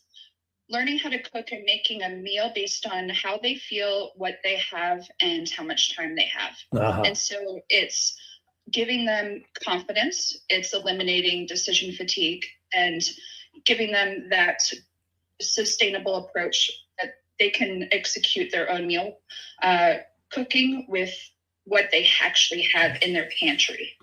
learning how to cook and making a meal based on how they feel, what they have, and how much time they have. Uh-huh. And so it's giving them confidence, it's eliminating decision fatigue, and giving them that sustainable approach that they can execute their own meal, cooking with what they actually have in their pantry.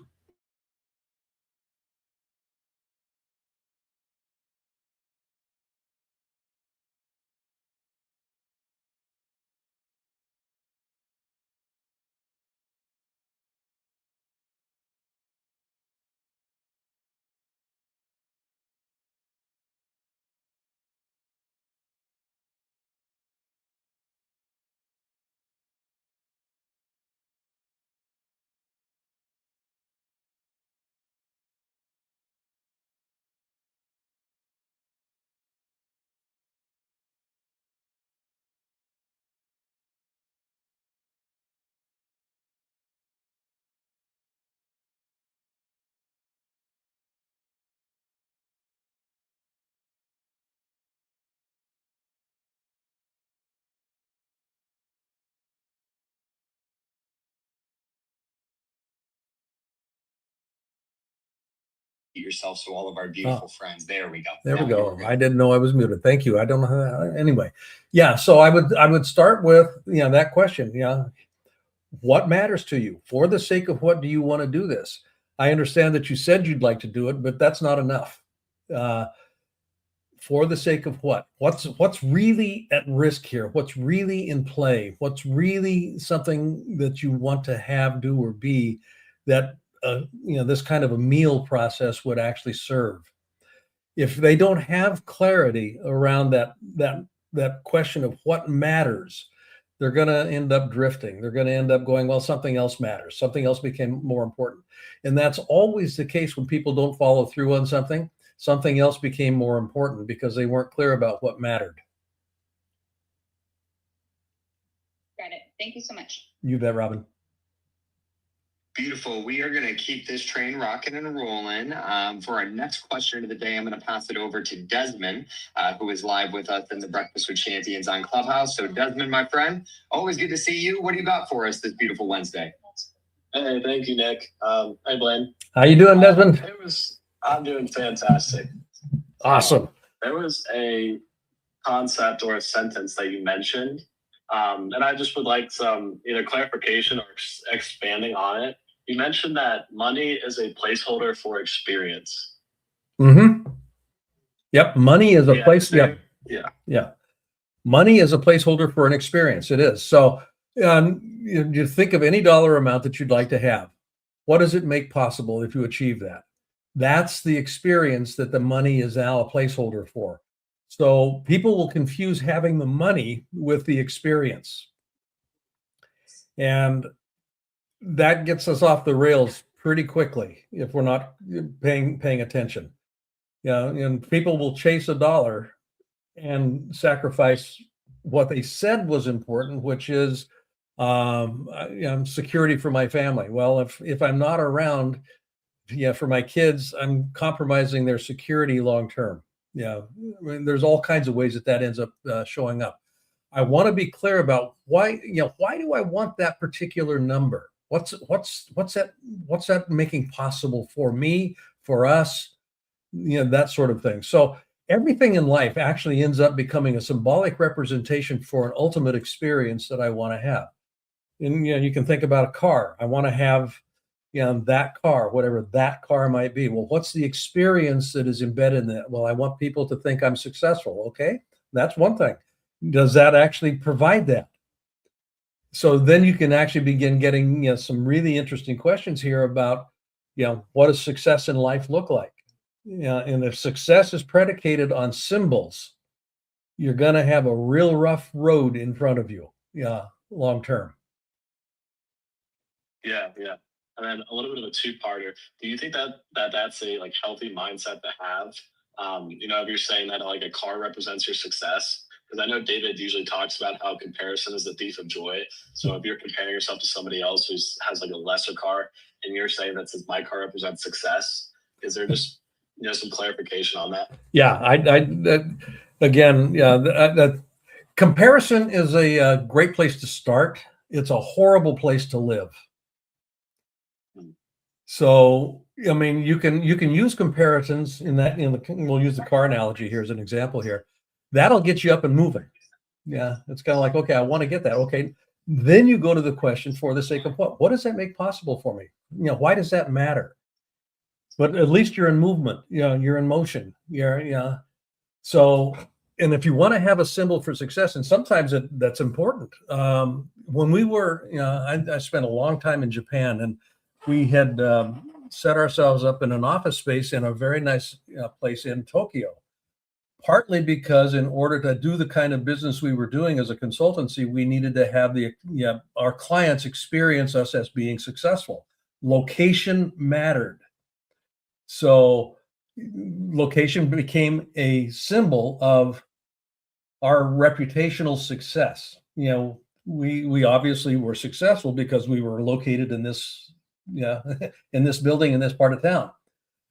Yourself, so all of our beautiful friends. There we go. There we go. I didn't know I was muted. Thank you. I don't know how. Anyway, yeah. So I would start with that question. What matters to you? For the sake of what do you want to do this? I understand that you said you'd like to do it, but that's not enough. For the sake of what? What's really at risk here? What's really in play? What's really something that you want to have, do, or be that this kind of a meal process would actually serve. If they don't have clarity around that question of what matters, they're going to end up drifting. They're going to end up going, well, something else matters. Something else became more important. And that's always the case when people don't follow through on something. Something else became more important because they weren't clear about what mattered. Got it. Thank you so much. You bet, Robin. Beautiful. We are going to keep this train rocking and rolling. For our next question of the day, I'm going to pass it over to Desmond, who is live with us in the Breakfast with Champions on Clubhouse. So Desmond, my friend, always good to see you. What do you got for us this beautiful Wednesday? Hey, thank you, Nick. Hi, Blaine. How you doing, Desmond? I'm doing fantastic. Awesome. There was a concept or a sentence that you mentioned, and I just would like some either clarification or expanding on it. You mentioned that money is a placeholder for experience. Mm-hmm. Yep. Money is a place. Yep. Yeah. Yeah. Money is a placeholder for an experience. It is. So you think of any dollar amount that you'd like to have. What does it make possible if you achieve that? That's the experience that the money is now a placeholder for. So people will confuse having the money with the experience. And that gets us off the rails pretty quickly if we're not paying attention. And people will chase a dollar and sacrifice what they said was important, which is security for my family. Well, if I'm not around, for my kids, I'm compromising their security long term. I mean, there's all kinds of ways that ends up showing up. I want to be clear about why do I want that particular number? What's that making possible for me, for us, that sort of thing. So everything in life actually ends up becoming a symbolic representation for an ultimate experience that I want to have. And you can think about a car. I want to have that car, whatever that car might be. Well, what's the experience that is embedded in that? Well, I want people to think I'm successful. Okay, that's one thing. Does that actually provide that? So then you can actually begin getting some really interesting questions here about what does success in life look like? And if success is predicated on symbols, you're going to have a real rough road in front of you, long term. Yeah. And then a little bit of a two-parter. Do you think that that's a healthy mindset to have? If you're saying that a car represents your success, because I know David usually talks about how comparison is the thief of joy. So if you're comparing yourself to somebody else who has a lesser car, and you're saying that since my car represents success, is there just some clarification on that? Yeah, that comparison is a great place to start. It's a horrible place to live. So, I mean, you can use comparisons in that. We'll use the car analogy here as an example here. That'll get you up and moving. Yeah, it's kind of like, okay, I want to get that. Okay, then you go to the question, for the sake of what? What does that make possible for me? Why does that matter? But at least you're in movement. You're in motion. So, and if you want to have a symbol for success, and sometimes that's important. When we were, I spent a long time in Japan, and we had set ourselves up in an office space in a very nice place in Tokyo, partly because in order to do the kind of business we were doing as a consultancy, we needed to have our clients experience us as being successful. Location mattered. So location became a symbol of our reputational success. We obviously were successful because we were located in this in this building in this part of town.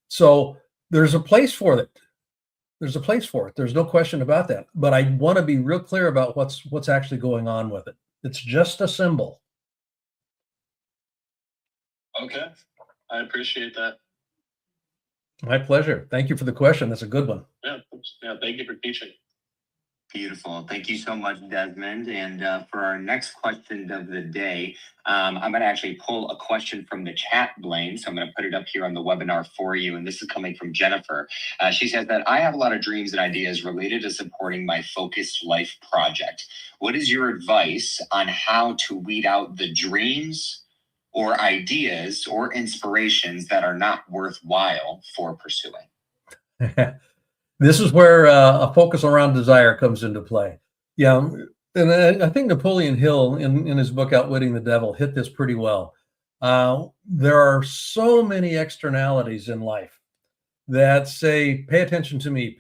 So there's a place for it. There's no question about that. But I want to be real clear about what's actually going on with it. It's just a symbol. Okay, I appreciate that. My pleasure. Thank you for the question. That's a good one. Yeah. Thank you for teaching. Beautiful. Thank you so much, Desmond. And for our next question of the day, I'm going to actually pull a question from the chat, Blaine. So I'm going to put it up here on the webinar for you. And this is coming from Jennifer. She says that I have a lot of dreams and ideas related to supporting my focused life project. What is your advice on how to weed out the dreams or ideas or inspirations that are not worthwhile for pursuing? This is where a focus around desire comes into play. Yeah, and I think Napoleon Hill, in his book Outwitting the Devil, hit this pretty well. There are so many externalities in life that say, pay attention to me,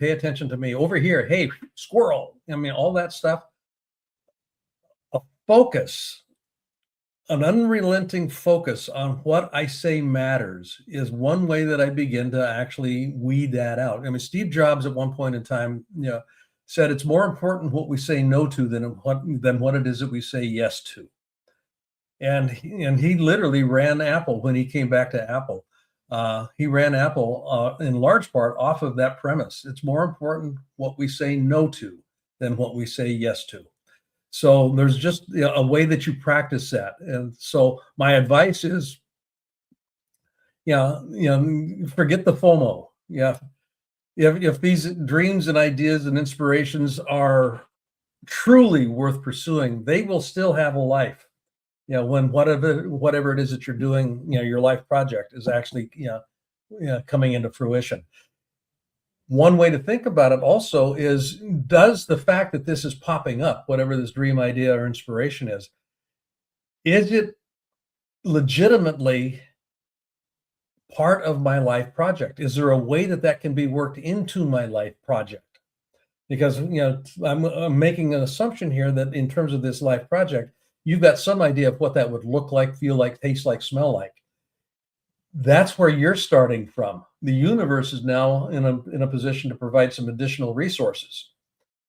over here, hey, squirrel. I mean, all that stuff. A focus, an unrelenting focus on what I say matters is one way that I begin to actually weed that out. I mean, Steve Jobs at one point in time, said it's more important what we say no to than what it is that we say yes to. And he literally ran Apple when he came back to Apple. He ran Apple in large part off of that premise. It's more important what we say no to than what we say yes to. So there's just a way that you practice that. And so my advice is, forget the FOMO. Yeah. If these dreams and ideas and inspirations are truly worth pursuing, they will still have a life. When whatever it is that you're doing, your life project is actually, coming into fruition. One way to think about it also is, does the fact that this is popping up, whatever this dream idea or inspiration is it legitimately part of my life project? Is there a way that can be worked into my life project? Because, I'm making an assumption here that in terms of this life project, you've got some idea of what that would look like, feel like, taste like, smell like. That's where you're starting from. The universe is now in a position to provide some additional resources.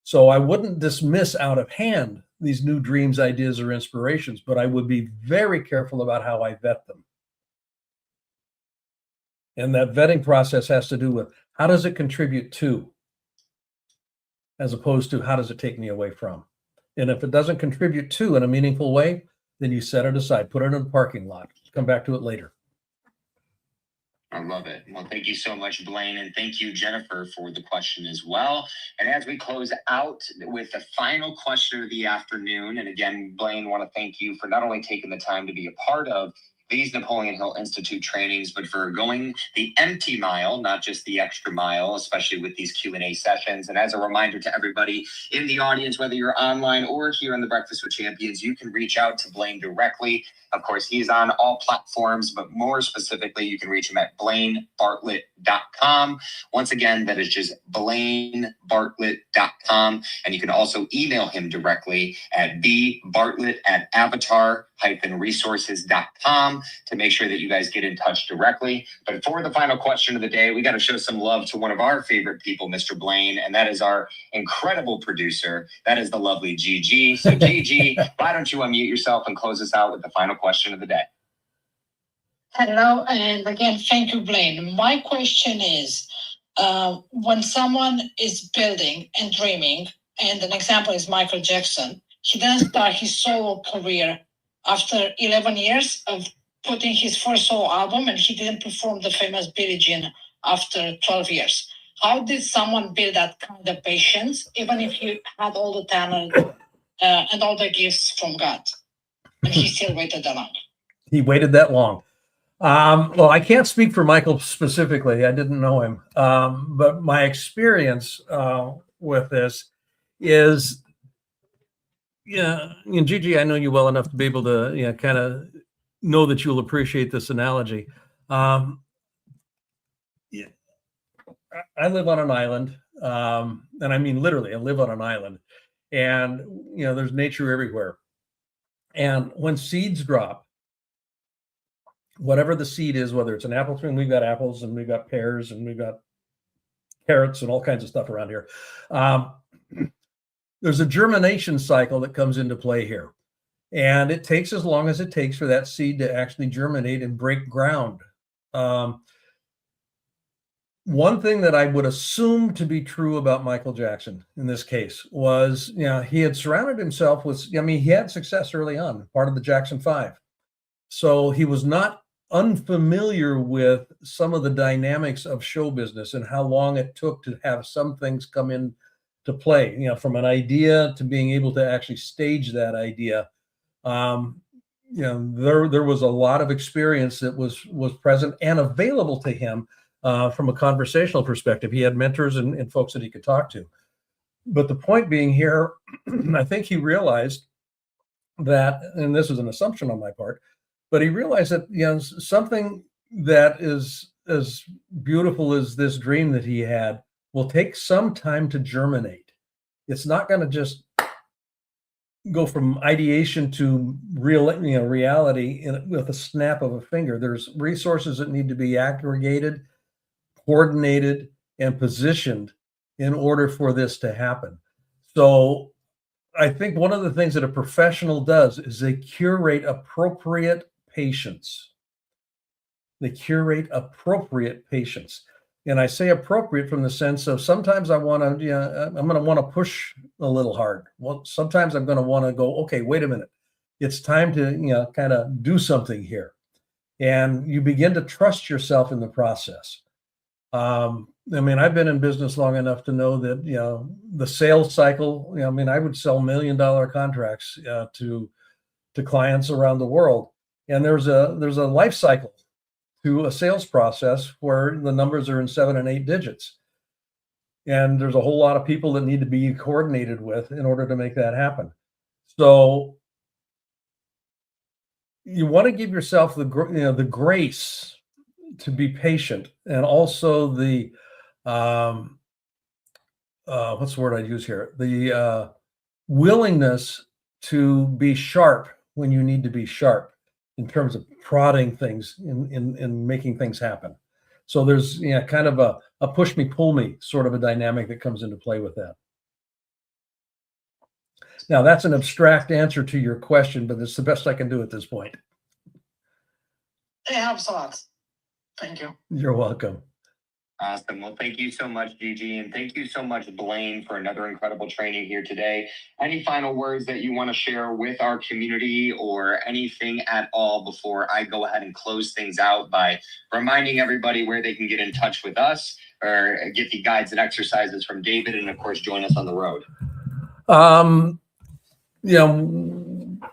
So I wouldn't dismiss out of hand these new dreams, ideas, or inspirations, but I would be very careful about how I vet them. And that vetting process has to do with, how does it contribute to, as opposed to how does it take me away from? And if it doesn't contribute to in a meaningful way, then you set it aside, put it in a parking lot, come back to it later. I love it. Well, thank you so much, Blaine. And thank you, Jennifer, for the question as well. And as we close out with the final question of the afternoon, and again, Blaine, want to thank you for not only taking the time to be a part of these Napoleon Hill Institute trainings, but for going the empty mile, not just the extra mile, especially with these Q&A sessions. And as a reminder to everybody in the audience, whether you're online or here on the Breakfast with Champions, you can reach out to Blaine directly. Of course, he's on all platforms, but more specifically, you can reach him at blainebartlett.com. Once again, that is just blainebartlett.com. And you can also email him directly at bbartlett@avatar-resources.com to make sure that you guys get in touch directly. But for the final question of the day, we got to show some love to one of our favorite people, Mr. Blaine, and that is our incredible producer. That is the lovely Gigi. So Gigi, why don't you unmute yourself and close us out with the final question of the day? Hello, and again, thank you, Blaine. My question is, when someone is building and dreaming, and an example is Michael Jackson, he didn't start his solo career after 11 years of putting his first solo album, and he didn't perform the famous Billie Jean after 12 years. How did someone build that kind of patience, even if he had all the talent and all the gifts from God, and he still waited that long? He waited that long. Well, I can't speak for Michael specifically. I didn't know him. But my experience with this is, Gigi, I know you well enough to be able to kind of know that you'll appreciate this analogy. I live on an island, and I mean literally, I live on an island, and there's nature everywhere. And when seeds drop, whatever the seed is, whether it's an apple tree, and we've got apples, and we've got pears, and we've got carrots, and all kinds of stuff around here. There's a germination cycle that comes into play here. And it takes as long as it takes for that seed to actually germinate and break ground. One thing that I would assume to be true about Michael Jackson in this case was, he had surrounded himself with, he had success early on, part of the Jackson 5. So he was not unfamiliar with some of the dynamics of show business and how long it took to have some things come in to play, from an idea to being able to actually stage that idea. there was a lot of experience that was present and available to him from a conversational perspective. He had mentors and folks that he could talk to. But the point being here, I think he realized that, and this is an assumption on my part, but he realized that something that is as beautiful as this dream that he had will take some time to germinate. It's not going to just go from ideation to reality with a snap of a finger. There's resources that need to be aggregated, coordinated, and positioned in order for this to happen. So I think one of the things that a professional does is they curate appropriate patients. They curate appropriate patients. And I say appropriate from the sense of sometimes I want to, I'm going to want to push a little hard. Well, sometimes I'm going to want to go, okay, wait a minute. It's time to, kind of do something here. And you begin to trust yourself in the process. I've been in business long enough to know that, the sales cycle, I would sell $1 million contracts to clients around the world. And there's a life cycle to a sales process where the numbers are in 7 and 8 digits. And there's a whole lot of people that need to be coordinated with in order to make that happen. So you want to give yourself the grace to be patient, and also the what's the word I use here? The willingness to be sharp when you need to be sharp in terms of prodding things in making things happen. So there's kind of a push me, pull me sort of a dynamic that comes into play with that. Now that's an abstract answer to your question, but it's the best I can do at this point. It helps a lot. Thank you. You're welcome. Awesome. Well, thank you so much, Gigi, and thank you so much, Blaine, for another incredible training here today. Any final words that you want to share with our community or anything at all before I go ahead and close things out by reminding everybody where they can get in touch with us or get the guides and exercises from David and, of course, join us on the road?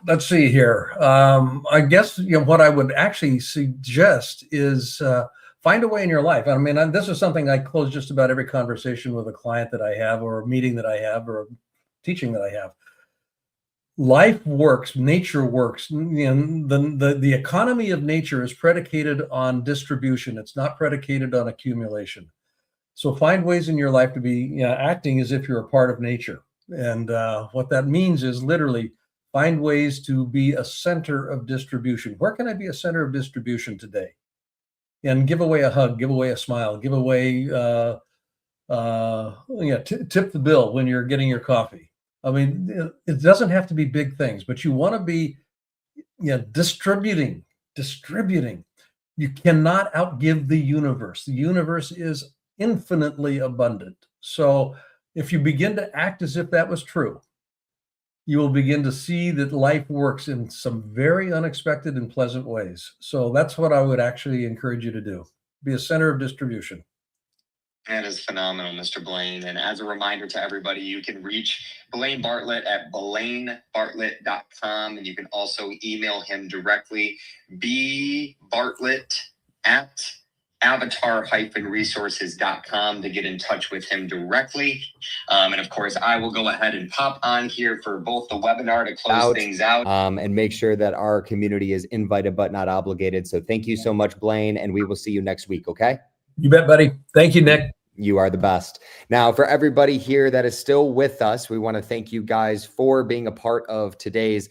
Let's see here. I guess, what I would actually suggest is find a way in your life. This is something I close just about every conversation with a client that I have, or a meeting that I have, or a teaching that I have. Life works, nature works. The economy of nature is predicated on distribution. It's not predicated on accumulation. So find ways in your life to be acting as if you're a part of nature. And what that means is literally find ways to be a center of distribution. Where can I be a center of distribution today? And give away a hug, give away a smile, give away, tip the bill when you're getting your coffee. It doesn't have to be big things, but you want to be distributing. You cannot outgive the universe. The universe is infinitely abundant. So if you begin to act as if that was true, you will begin to see that life works in some very unexpected and pleasant ways. So that's what I would actually encourage you to do. Be a center of distribution. That is phenomenal, Mr. Blaine. And as a reminder to everybody, you can reach Blaine Bartlett at blainebartlett.com. And you can also email him directly, bbartlett@avatar-resources.com to get in touch with him directly. And of course, I will go ahead and pop on here for both the webinar to close things out. And make sure that our community is invited but not obligated. So thank you so much, Blaine, and we will see you next week, okay? You bet, buddy. Thank you, Nick. You are the best. Now, for everybody here that is still with us, we want to thank you guys for being a part of today's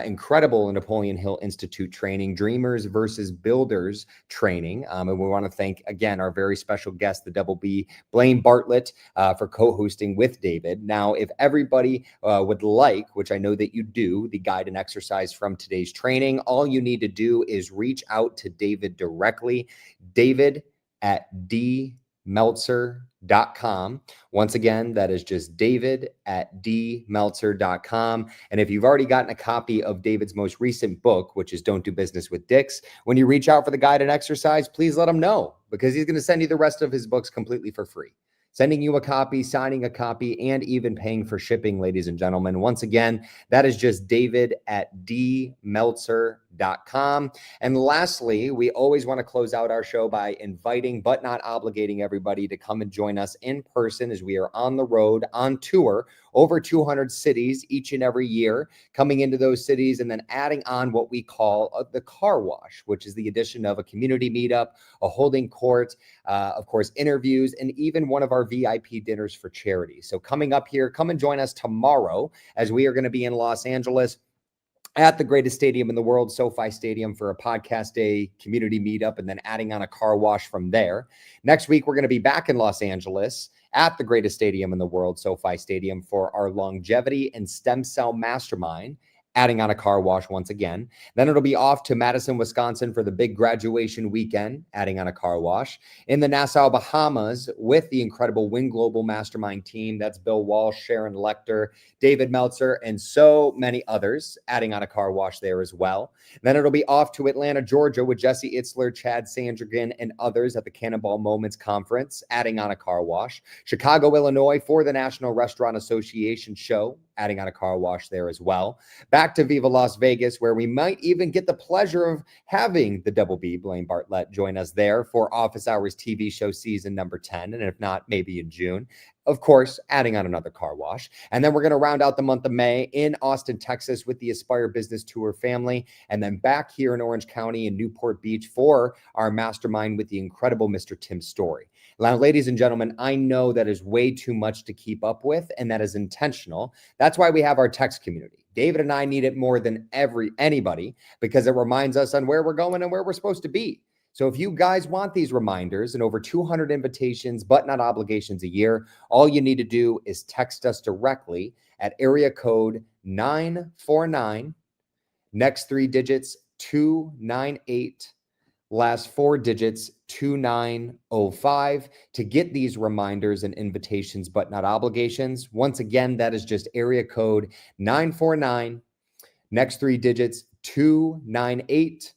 incredible Napoleon Hill Institute training, Dreamers versus Builders training. And we want to thank, again, our very special guest, the Double B, Blaine Bartlett, for co-hosting with David. Now, if everybody would like, which I know that you do, the guide and exercise from today's training, all you need to do is reach out to David directly, david@dmeltzer.com. Once again, that is just david@dmeltzer.com. And if you've already gotten a copy of David's most recent book, which is Don't Do Business with Dicks, when you reach out for the guide and exercise, please let him know, because he's going to send you the rest of his books completely for free. Sending you a copy, signing a copy, and even paying for shipping, ladies and gentlemen. Once again, that is just david@dmeltzer.com. imperfect.com. And lastly, we always want to close out our show by inviting but not obligating everybody to come and join us in person as we are on the road, on tour, over 200 cities each and every year, coming into those cities and then adding on what we call the car wash, which is the addition of a community meetup, a holding court, of course, interviews, and even one of our VIP dinners for charity. So coming up here, come and join us tomorrow as we are going to be in Los Angeles at the greatest stadium in the world, SoFi Stadium, for a podcast day, community meetup, and then adding on a car wash from there. Next week, we're going to be back in Los Angeles at the greatest stadium in the world, SoFi Stadium, for our longevity and stem cell mastermind, adding on a car wash once again. Then it'll be off to Madison, Wisconsin for the big graduation weekend, adding on a car wash. In the Nassau, Bahamas with the incredible Win Global Mastermind team. That's Bill Walsh, Sharon Lecter, David Meltzer, and so many others, adding on a car wash there as well. Then it'll be off to Atlanta, Georgia with Jesse Itzler, Chad Sandrigan, and others at the Cannonball Moments Conference, adding on a car wash. Chicago, Illinois for the National Restaurant Association show, adding on a car wash there as well. Back to Viva Las Vegas, where we might even get the pleasure of having the Double B, Blaine Bartlett, join us there for Office Hours TV show season number 10. And if not, maybe in June. Of course, adding on another car wash. And then we're going to round out the month of May in Austin, Texas with the Aspire Business Tour family. And then back here in Orange County in Newport Beach for our mastermind with the incredible Mr. Tim Story. Now, ladies and gentlemen, I know that is way too much to keep up with, and that is intentional. That's why we have our text community. David and I need it more than anybody because it reminds us on where we're going and where we're supposed to be. So if you guys want these reminders and over 200 invitations, but not obligations a year, all you need to do is text us directly at area code 949, next 3 digits 298, last 4 digits 2905 to get these reminders and invitations, but not obligations. Once again, that is just area code 949, next 3 digits 298,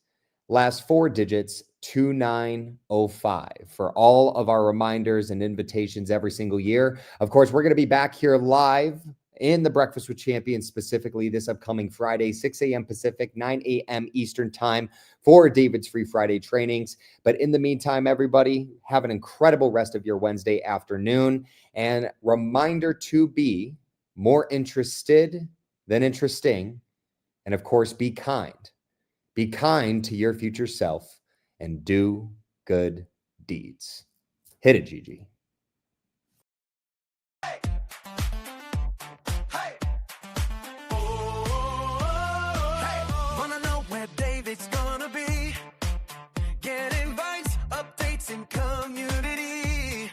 last 4 digits 2905 for all of our reminders and invitations every single year. Of course, we're going to be back here live in the Breakfast with Champions, specifically this upcoming Friday, 6 a.m. Pacific, 9 a.m. Eastern time for David's Free Friday trainings. But in the meantime, everybody, have an incredible rest of your Wednesday afternoon. And reminder to be more interested than interesting. And of course, be kind. Be kind to your future self and do good deeds. Hit it, Gigi. Wanna know where David's gonna be? Get invites, updates, and community.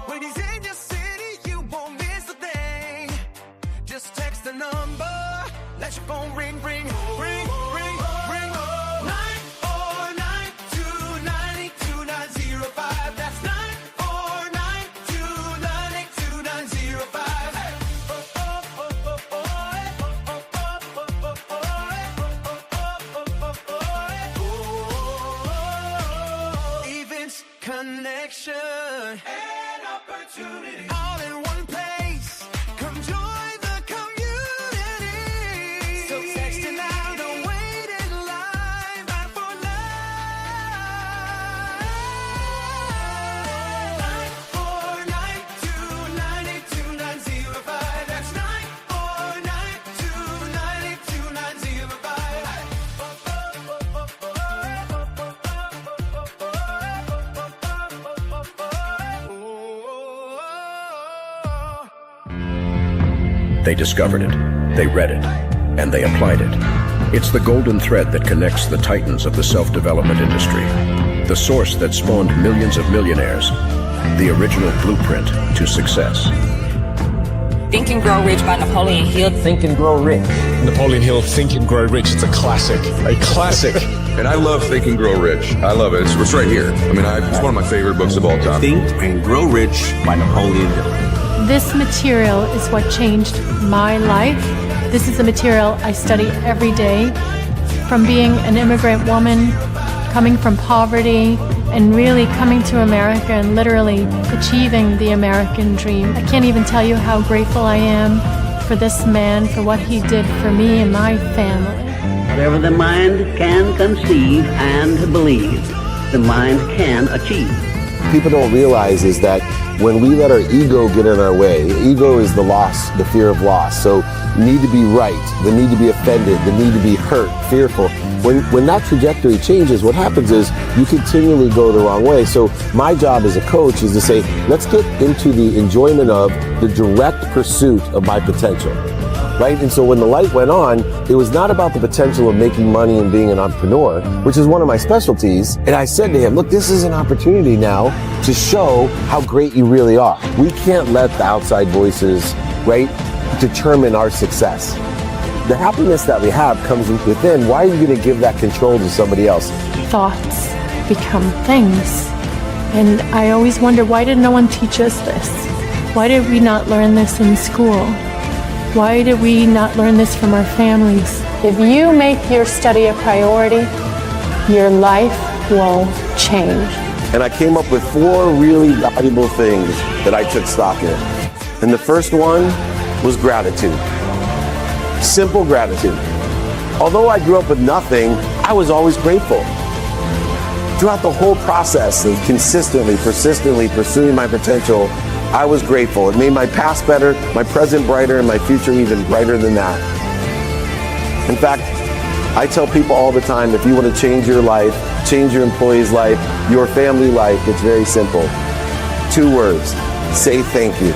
When he's in your city, you won't miss a thing. Just text the number, let your phone ring, ring, ring, ring, ring. 949-298-2905. That's 949-298-2905. Events, connection, and opportunity. All in one place. Come join the community. So text it now, don't wait in line. Back for life. 949-298-2905. That's 949-298-2905. They discovered it, they read it, and they applied it. It's the golden thread that connects the titans of the self-development industry, the source that spawned millions of millionaires, the original blueprint to success. Think and Grow Rich by Napoleon Hill. Think and Grow Rich. Napoleon Hill, Think and Grow Rich. It's a classic. A classic. And I love Think and Grow Rich. I love it. It's right here. I mean, it's one of my favorite books of all time. Think and Grow Rich by Napoleon Hill. This material is what changed my life. This is the material I study every day. From being an immigrant woman, coming from poverty, and really coming to America and literally achieving the American dream. I can't even tell you how grateful I am for this man, for what he did for me and my family. Whatever the mind can conceive and believe, the mind can achieve. People don't realize is that when we let our ego get in our way, ego is the loss, the fear of loss. So need to be right, the need to be offended, the need to be hurt, fearful. When that trajectory changes, what happens is you continually go the wrong way. So my job as a coach is to say, let's get into the enjoyment of the direct pursuit of my potential. Right? And so when the light went on, it was not about the potential of making money and being an entrepreneur, which is one of my specialties. And I said to him, look, this is an opportunity now to show how great you really are. We can't let the outside voices, right, determine our success. The happiness that we have comes within. Why are you going to give that control to somebody else? Thoughts become things. And I always wonder, why did no one teach us this? Why did we not learn this in school? Why did we not learn this from our families? If you make your study a priority, your life will change. And I came up with 4 really valuable things that I took stock in. And the first one was gratitude. Simple gratitude. Although I grew up with nothing, I was always grateful. Throughout the whole process of consistently, persistently pursuing my potential, I was grateful. It made my past better, my present brighter, and my future even brighter than that. In fact, I tell people all the time, if you want to change your life, change your employee's life, your family life, it's very simple. 2 words, say thank you.